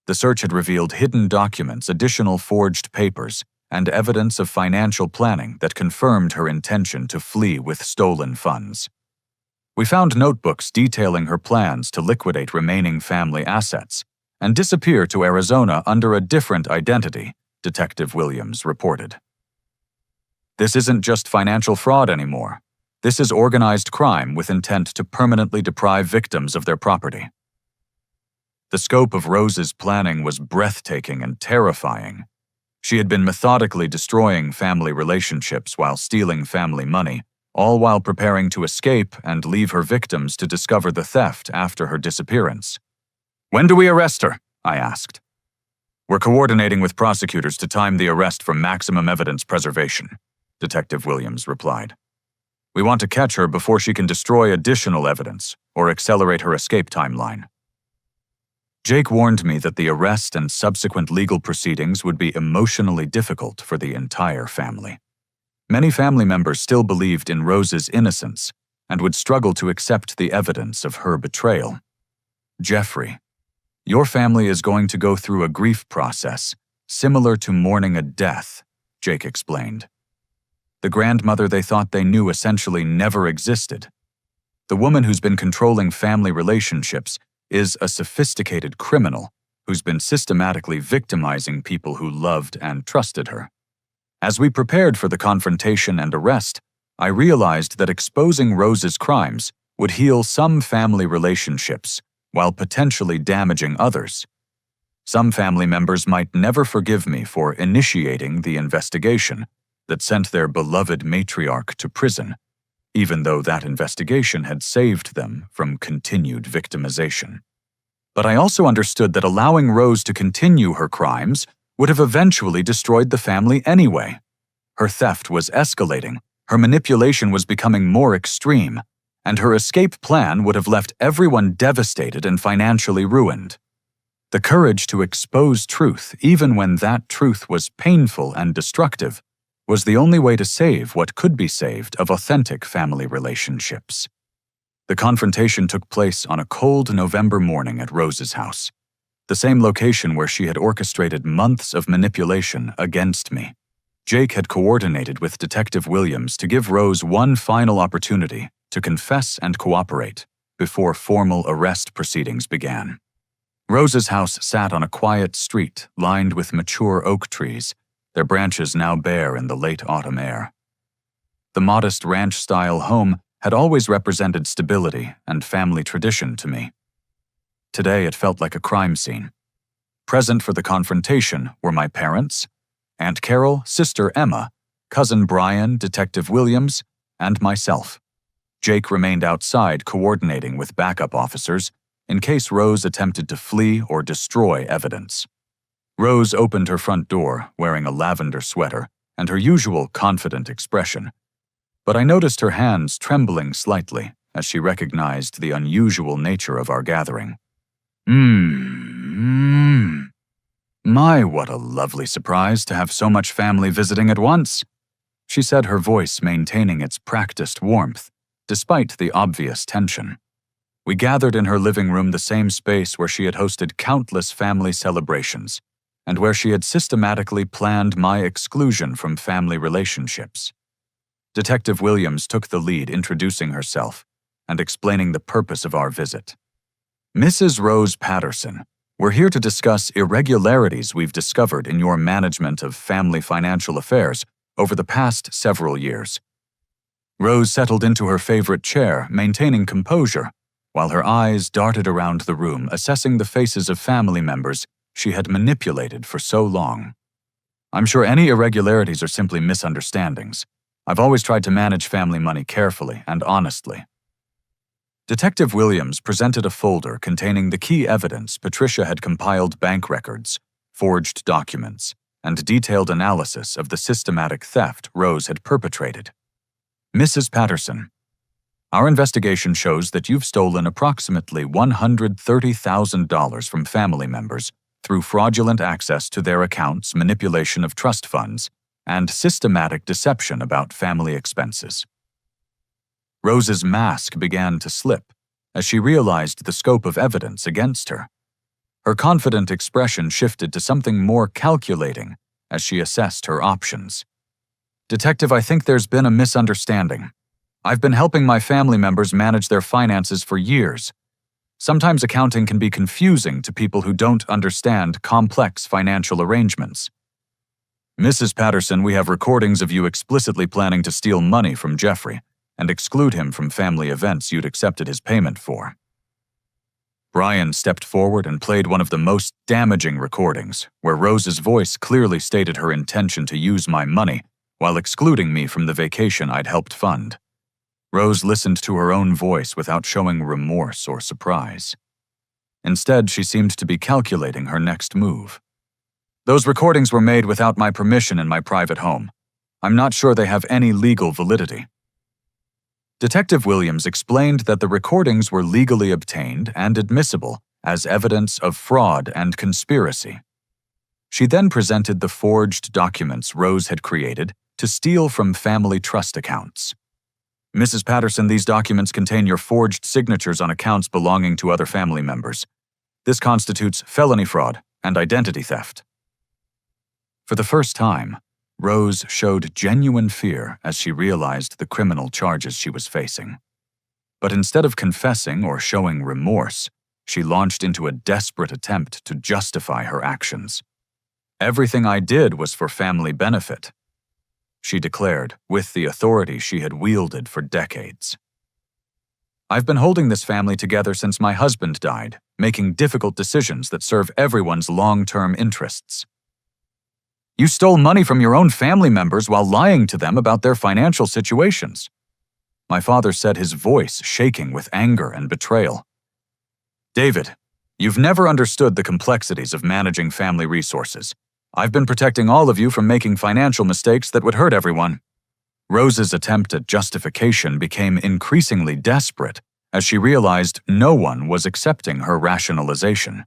A: The search had revealed hidden documents, additional forged papers, and evidence of financial planning that confirmed her intention to flee with stolen funds. We found notebooks detailing her plans to liquidate remaining family assets and disappear to Arizona under a different identity, Detective Williams reported. "This isn't just financial fraud anymore. This is organized crime with intent to permanently deprive victims of their property." The scope of Rose's planning was breathtaking and terrifying. She had been methodically destroying family relationships while stealing family money, all while preparing to escape and leave her victims to discover the theft after her disappearance. "When do we arrest her?" I asked. "We're coordinating with prosecutors to time the arrest for maximum evidence preservation," Detective Williams replied. "We want to catch her before she can destroy additional evidence or accelerate her escape timeline." Jake warned me that the arrest and subsequent legal proceedings would be emotionally difficult for the entire family. Many family members still believed in Rose's innocence and would struggle to accept the evidence of her betrayal. "Jeffrey, your family is going to go through a grief process similar to mourning a death," Jake explained. "The grandmother they thought they knew essentially never existed. The woman who's been controlling family relationships is a sophisticated criminal who's been systematically victimizing people who loved and trusted her. As we prepared for the confrontation and arrest, I realized that exposing Rose's crimes would heal some family relationships while potentially damaging others. Some family members might never forgive me for initiating the investigation that sent their beloved matriarch to prison, even though that investigation had saved them from continued victimization. But I also understood that allowing Rose to continue her crimes would have eventually destroyed the family anyway. Her theft was escalating, her manipulation was becoming more extreme, and her escape plan would have left everyone devastated and financially ruined. The courage to expose truth, even when that truth was painful and destructive, was the only way to save what could be saved of authentic family relationships. The confrontation took place on a cold November morning at Rose's house. the same location where she had orchestrated months of manipulation against me. Jake had coordinated with Detective Williams to give Rose one final opportunity to confess and cooperate before formal arrest proceedings began. Rose's house sat on a quiet street lined with mature oak trees, their branches now bare in the late autumn air. The modest ranch-style home had always represented stability and family tradition to me. Today it felt like a crime scene. Present for the confrontation were my parents, Aunt Carol, Sister Emma, Cousin Brian, Detective Williams, and myself. Jake remained outside coordinating with backup officers in case Rose attempted to flee or destroy evidence. Rose opened her front door wearing a lavender sweater and her usual confident expression, but I noticed her hands trembling slightly as she recognized the unusual nature of our gathering. My, what a lovely surprise to have so much family visiting at once, she said, her voice maintaining its practiced warmth, despite the obvious tension. We gathered in her living room, the same space where she had hosted countless family celebrations, and where she had systematically planned my exclusion from family relationships. Detective Williams took the lead, introducing herself and explaining the purpose of our visit. Mrs. Rose Patterson, we're here to discuss irregularities we've discovered in your management of family financial affairs over the past several years. Rose settled into her favorite chair, maintaining composure, while her eyes darted around the room, assessing the faces of family members she had manipulated for so long. I'm sure any irregularities are simply misunderstandings. I've always tried to manage family money carefully and honestly. Detective Williams presented a folder containing the key evidence Patricia had compiled: bank records, forged documents, and detailed analysis of the systematic theft Rose had perpetrated. Mrs. Patterson, our investigation shows that you've stolen approximately $130,000 from family members through fraudulent access to their accounts, manipulation of trust funds, and systematic deception about family expenses. Rose's mask began to slip as she realized the scope of evidence against her. Her confident expression shifted to something more calculating as she assessed her options. Detective, I think there's been a misunderstanding. I've been helping my family members manage their finances for years. Sometimes accounting can be confusing to people who don't understand complex financial arrangements. Mrs. Patterson, we have recordings of you explicitly planning to steal money from Jeffrey and exclude him from family events you'd accepted his payment for. Brian stepped forward and played one of the most damaging recordings, where Rose's voice clearly stated her intention to use my money while excluding me from the vacation I'd helped fund. Rose listened to her own voice without showing remorse or surprise. Instead, she seemed to be calculating her next move. Those recordings were made without my permission in my private home. I'm not sure they have any legal validity. Detective Williams explained that the recordings were legally obtained and admissible as evidence of fraud and conspiracy. She then presented the forged documents Rose had created to steal from family trust accounts. Mrs. Patterson, these documents contain your forged signatures on accounts belonging to other family members. This constitutes felony fraud and identity theft. For the first time, Rose showed genuine fear as she realized the criminal charges she was facing. But instead of confessing or showing remorse, she launched into a desperate attempt to justify her actions. Everything I did was for family benefit, she declared, with the authority she had wielded for decades. I've been holding this family together since my husband died, making difficult decisions that serve everyone's long-term interests. You stole money from your own family members while lying to them about their financial situations, my father said, his voice shaking with anger and betrayal. David, you've never understood the complexities of managing family resources. I've been protecting all of you from making financial mistakes that would hurt everyone. Rose's attempt at justification became increasingly desperate as she realized no one was accepting her rationalization.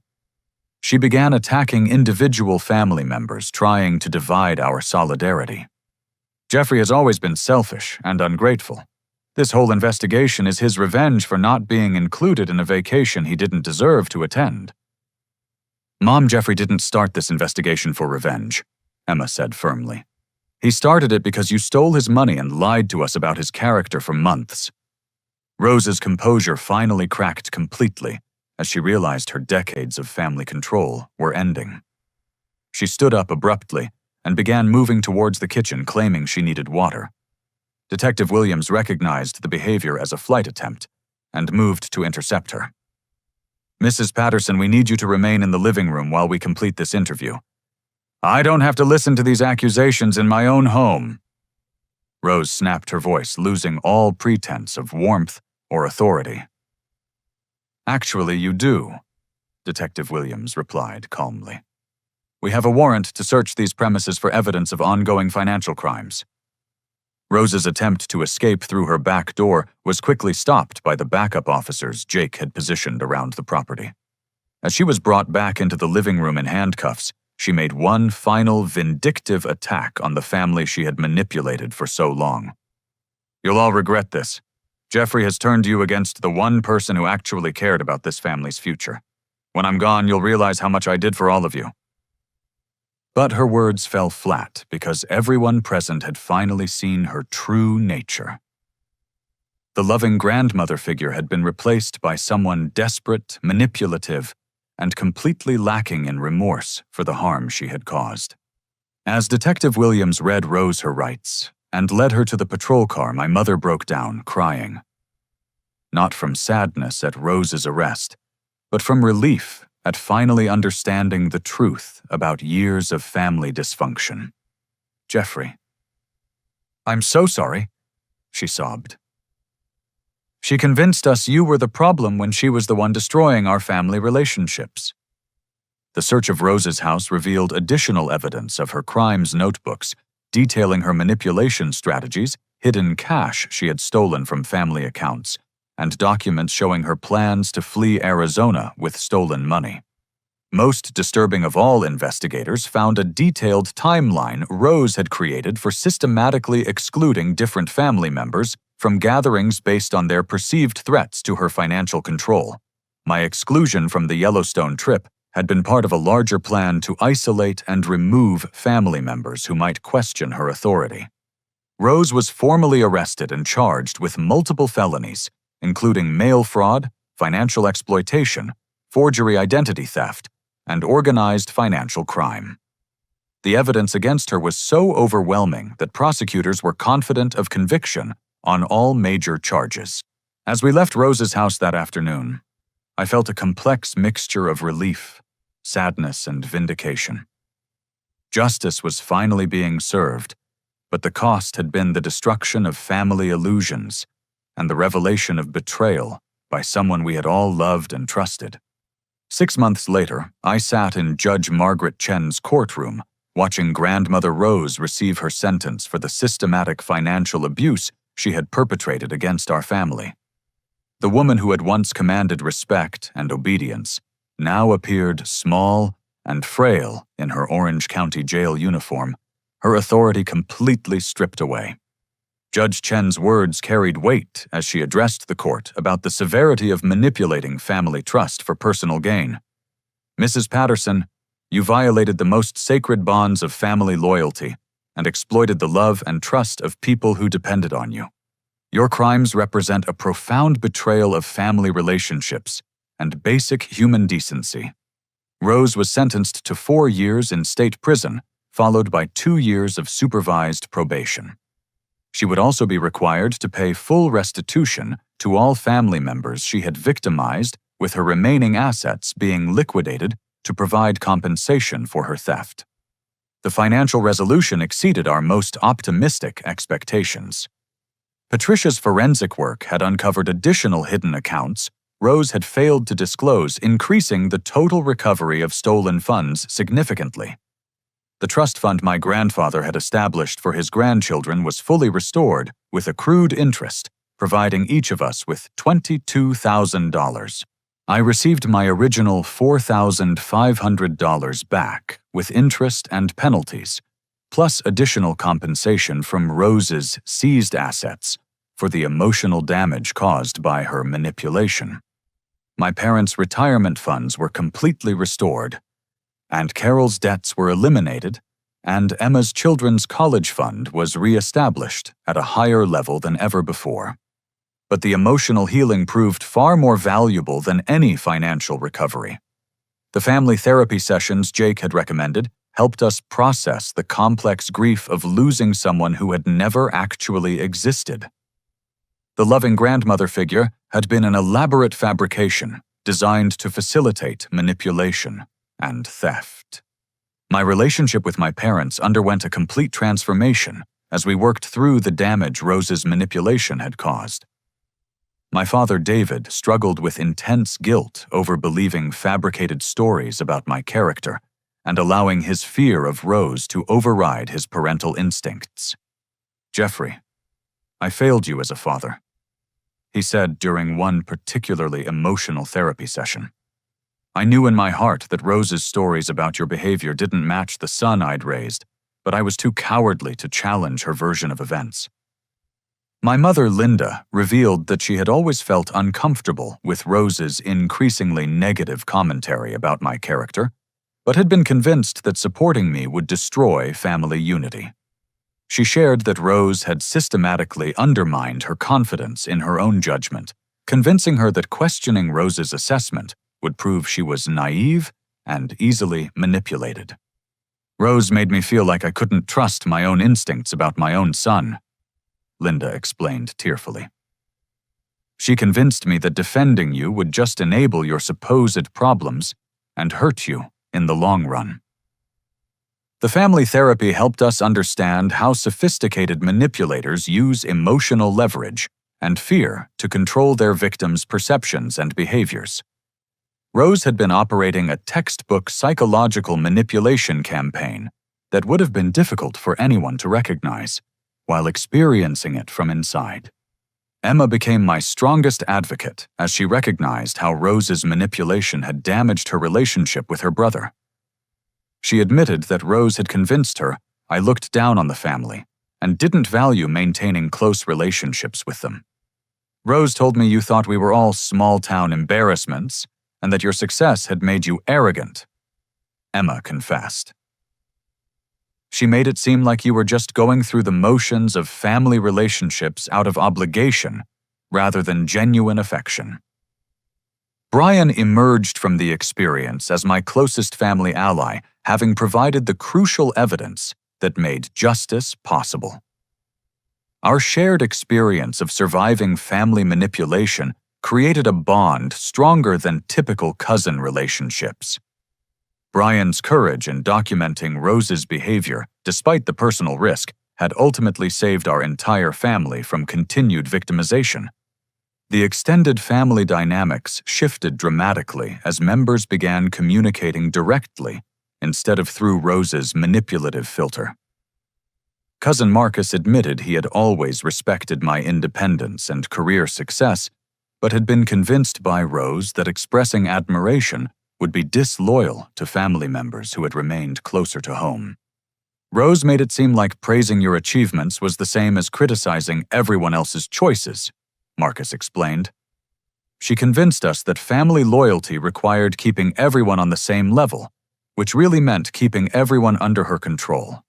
A: She began attacking individual family members, trying to divide our solidarity. Jeffrey has always been selfish and ungrateful. This whole investigation is his revenge for not being included in a vacation he didn't deserve to attend. Mom, Jeffrey didn't start this investigation for revenge, Emma said firmly. He started it because you stole his money and lied to us about his character for months. Rose's composure finally cracked completely as she realized her decades of family control were ending. She stood up abruptly and began moving towards the kitchen, claiming she needed water. Detective Williams recognized the behavior as a flight attempt and moved to intercept her. Mrs. Patterson, we need you to remain in the living room while we complete this interview. I don't have to listen to these accusations in my own home. Rose snapped her voice, losing all pretense of warmth or authority. Actually, you do, Detective Williams replied calmly. We have a warrant to search these premises for evidence of ongoing financial crimes. Rose's attempt to escape through her back door was quickly stopped by the backup officers Jake had positioned around the property. As she was brought back into the living room in handcuffs, she made one final vindictive attack on the family she had manipulated for so long. You'll all regret this. Jeffrey has turned you against the one person who actually cared about this family's future. When I'm gone, you'll realize how much I did for all of you. But her words fell flat because everyone present had finally seen her true nature. The loving grandmother figure had been replaced by someone desperate, manipulative, and completely lacking in remorse for the harm she had caused. As Detective Williams read Rose her rights and led her to the patrol car, my mother broke down, crying. Not from sadness at Rose's arrest, but from relief at finally understanding the truth about years of family dysfunction. Jeffrey. I'm so sorry, she sobbed. She convinced us you were the problem when she was the one destroying our family relationships. The search of Rose's house revealed additional evidence of her crimes notebooks, detailing her manipulation strategies, hidden cash she had stolen from family accounts, and documents showing her plans to flee Arizona with stolen money. Most disturbing of all, investigators found a detailed timeline Rose had created for systematically excluding different family members from gatherings based on their perceived threats to her financial control. My exclusion from the Yellowstone trip had been part of a larger plan to isolate and remove family members who might question her authority. Rose was formally arrested and charged with multiple felonies, including mail fraud, financial exploitation, forgery identity theft, and organized financial crime. The evidence against her was so overwhelming that prosecutors were confident of conviction on all major charges. As we left Rose's house that afternoon, I felt a complex mixture of relief, sadness, and vindication. Justice was finally being served, but the cost had been the destruction of family illusions and the revelation of betrayal by someone we had all loved and trusted. 6 months later, I sat in Judge Margaret Chen's courtroom, watching Grandmother Rose receive her sentence for the systematic financial abuse she had perpetrated against our family. The woman who had once commanded respect and obedience now appeared small and frail in her Orange County Jail uniform, her authority completely stripped away. Judge Chen's words carried weight as she addressed the court about the severity of manipulating family trust for personal gain. Mrs. Patterson, you violated the most sacred bonds of family loyalty and exploited the love and trust of people who depended on you. Your crimes represent a profound betrayal of family relationships and basic human decency. Rose was sentenced to 4 years in state prison, followed by 2 years of supervised probation. She would also be required to pay full restitution to all family members she had victimized, with her remaining assets being liquidated to provide compensation for her theft. The financial resolution exceeded our most optimistic expectations. Patricia's forensic work had uncovered additional hidden accounts Rose had failed to disclose, increasing the total recovery of stolen funds significantly. The trust fund my grandfather had established for his grandchildren was fully restored with accrued interest, providing each of us with $22,000. I received my original $4,500 back with interest and penalties, plus additional compensation from Rose's seized assets for the emotional damage caused by her manipulation. My parents' retirement funds were completely restored, and Carol's debts were eliminated, and Emma's children's college fund was re-established at a higher level than ever before. But the emotional healing proved far more valuable than any financial recovery. The family therapy sessions Jake had recommended helped us process the complex grief of losing someone who had never actually existed. The loving grandmother figure had been an elaborate fabrication designed to facilitate manipulation and theft. My relationship with my parents underwent a complete transformation as we worked through the damage Rose's manipulation had caused. My father, David, struggled with intense guilt over believing fabricated stories about my character and allowing his fear of Rose to override his parental instincts. "Jeffrey, I failed you as a father," he said during one particularly emotional therapy session. "I knew in my heart that Rose's stories about your behavior didn't match the son I'd raised, but I was too cowardly to challenge her version of events." My mother, Linda, revealed that she had always felt uncomfortable with Rose's increasingly negative commentary about my character, but had been convinced that supporting me would destroy family unity. She shared that Rose had systematically undermined her confidence in her own judgment, convincing her that questioning Rose's assessment would prove she was naive and easily manipulated. "Rose made me feel like I couldn't trust my own instincts about my own son," Linda explained tearfully. "She convinced me that defending you would just enable your supposed problems and hurt you in the long run." The family therapy helped us understand how sophisticated manipulators use emotional leverage and fear to control their victims' perceptions and behaviors. Rose had been operating a textbook psychological manipulation campaign that would have been difficult for anyone to recognize, while experiencing it from inside. Emma became my strongest advocate as she recognized how Rose's manipulation had damaged her relationship with her brother. She admitted that Rose had convinced her I looked down on the family and didn't value maintaining close relationships with them. "Rose told me you thought we were all small-town embarrassments and that your success had made you arrogant," Emma confessed. "She made it seem like you were just going through the motions of family relationships out of obligation rather than genuine affection." Brian emerged from the experience as my closest family ally, having provided the crucial evidence that made justice possible. Our shared experience of surviving family manipulation created a bond stronger than typical cousin relationships. Brian's courage in documenting Rose's behavior, despite the personal risk, had ultimately saved our entire family from continued victimization. The extended family dynamics shifted dramatically as members began communicating directly instead of through Rose's manipulative filter. Cousin Marcus admitted he had always respected my independence and career success, but had been convinced by Rose that expressing admiration would be disloyal to family members who had remained closer to home. "Rose made it seem like praising your achievements was the same as criticizing everyone else's choices," Marcus explained. "She convinced us that family loyalty required keeping everyone on the same level, which really meant keeping everyone under her control."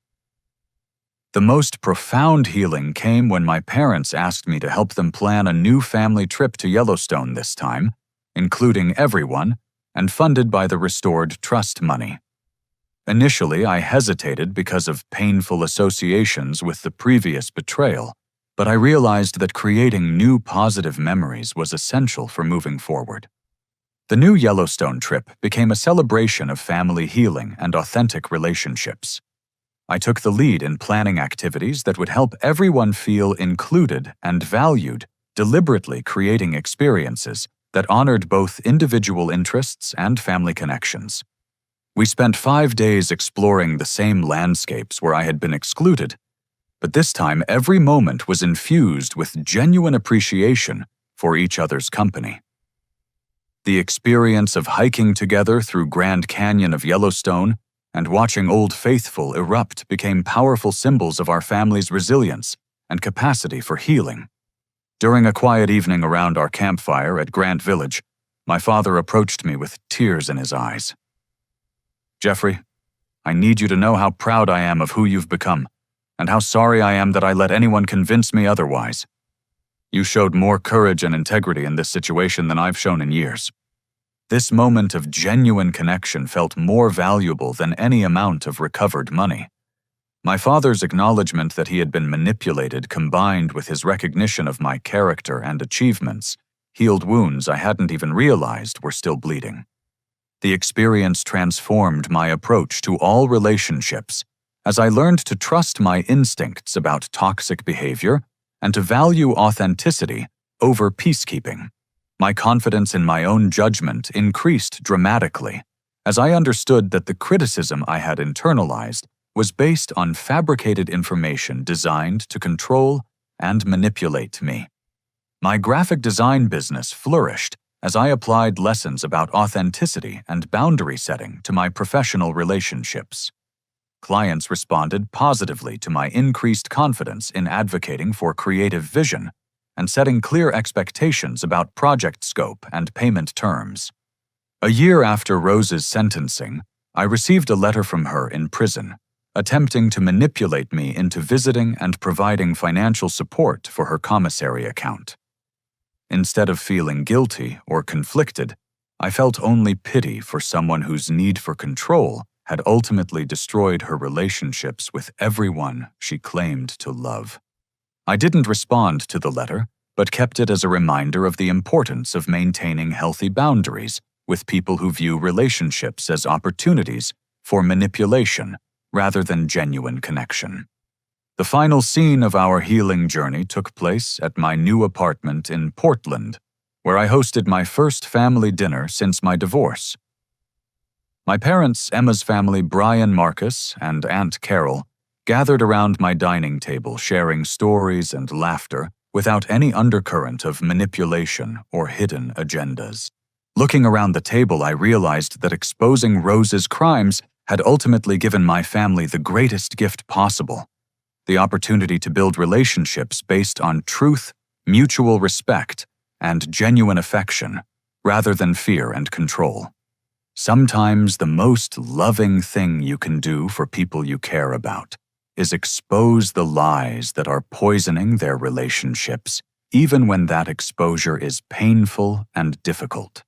A: The most profound healing came when my parents asked me to help them plan a new family trip to Yellowstone this time, including everyone, and funded by the restored trust money. Initially, I hesitated because of painful associations with the previous betrayal, but I realized that creating new positive memories was essential for moving forward. The new Yellowstone trip became a celebration of family healing and authentic relationships. I took the lead in planning activities that would help everyone feel included and valued, deliberately creating experiences that honored both individual interests and family connections. We spent 5 days exploring the same landscapes where I had been excluded, but this time every moment was infused with genuine appreciation for each other's company. The experience of hiking together through Grand Canyon of Yellowstone and watching Old Faithful erupt became powerful symbols of our family's resilience and capacity for healing. During a quiet evening around our campfire at Grant Village, my father approached me with tears in his eyes. Jeffrey, I need you to know how proud I am of who you've become, and how sorry I am that I let anyone convince me otherwise. You showed more courage and integrity in this situation than I've shown in years. This moment of genuine connection felt more valuable than any amount of recovered money. My father's acknowledgement that he had been manipulated, combined with his recognition of my character and achievements, healed wounds I hadn't even realized were still bleeding. The experience transformed my approach to all relationships, as I learned to trust my instincts about toxic behavior and to value authenticity over peacekeeping. My confidence in my own judgment increased dramatically, as I understood that the criticism I had internalized was based on fabricated information designed to control and manipulate me. My graphic design business flourished as I applied lessons about authenticity and boundary setting to my professional relationships. Clients responded positively to my increased confidence in advocating for creative vision and setting clear expectations about project scope and payment terms. A year after Rose's sentencing, I received a letter from her in prison, attempting to manipulate me into visiting and providing financial support for her commissary account. Instead of feeling guilty or conflicted, I felt only pity for someone whose need for control had ultimately destroyed her relationships with everyone she claimed to love. I didn't respond to the letter, but kept it as a reminder of the importance of maintaining healthy boundaries with people who view relationships as opportunities for manipulation rather than genuine connection. The final scene of our healing journey took place at my new apartment in Portland, where I hosted my first family dinner since my divorce. My parents, Emma's family, Brian Marcus, and Aunt Carol, gathered around my dining table sharing stories and laughter without any undercurrent of manipulation or hidden agendas. Looking around the table, I realized that exposing Rose's crimes had ultimately given my family the greatest gift possible: the opportunity to build relationships based on truth, mutual respect, and genuine affection, rather than fear and control. Sometimes the most loving thing you can do for people you care about is expose the lies that are poisoning their relationships, even when that exposure is painful and difficult.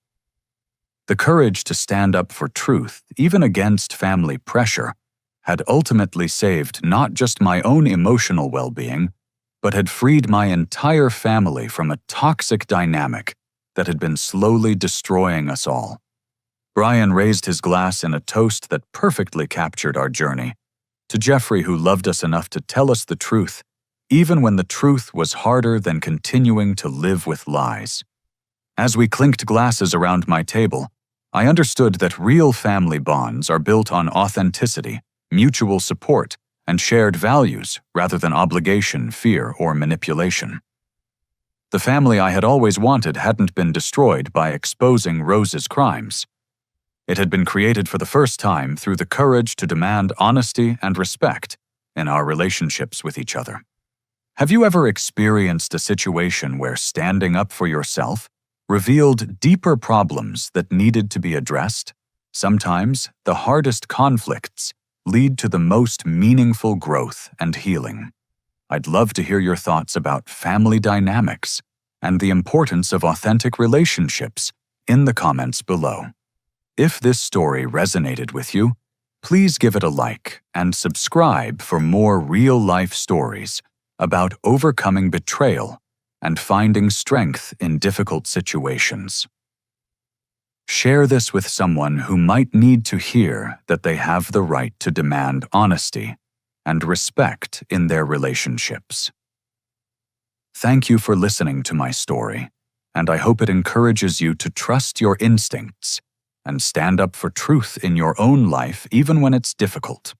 A: The courage to stand up for truth, even against family pressure, had ultimately saved not just my own emotional well-being, but had freed my entire family from a toxic dynamic that had been slowly destroying us all. Brian raised his glass in a toast that perfectly captured our journey, to Jeffrey, who loved us enough to tell us the truth, even when the truth was harder than continuing to live with lies. As we clinked glasses around my table, I understood that real family bonds are built on authenticity, mutual support, and shared values rather than obligation, fear, or manipulation. The family I had always wanted hadn't been destroyed by exposing Rose's crimes. It had been created for the first time through the courage to demand honesty and respect in our relationships with each other. Have you ever experienced a situation where standing up for yourself revealed deeper problems that needed to be addressed? Sometimes the hardest conflicts lead to the most meaningful growth and healing. I'd love to hear your thoughts about family dynamics and the importance of authentic relationships in the comments below. If this story resonated with you, please give it a like and subscribe for more real-life stories about overcoming betrayal and finding strength in difficult situations. Share this with someone who might need to hear that they have the right to demand honesty and respect in their relationships. Thank you for listening to my story, and I hope it encourages you to trust your instincts and stand up for truth in your own life even when it's difficult.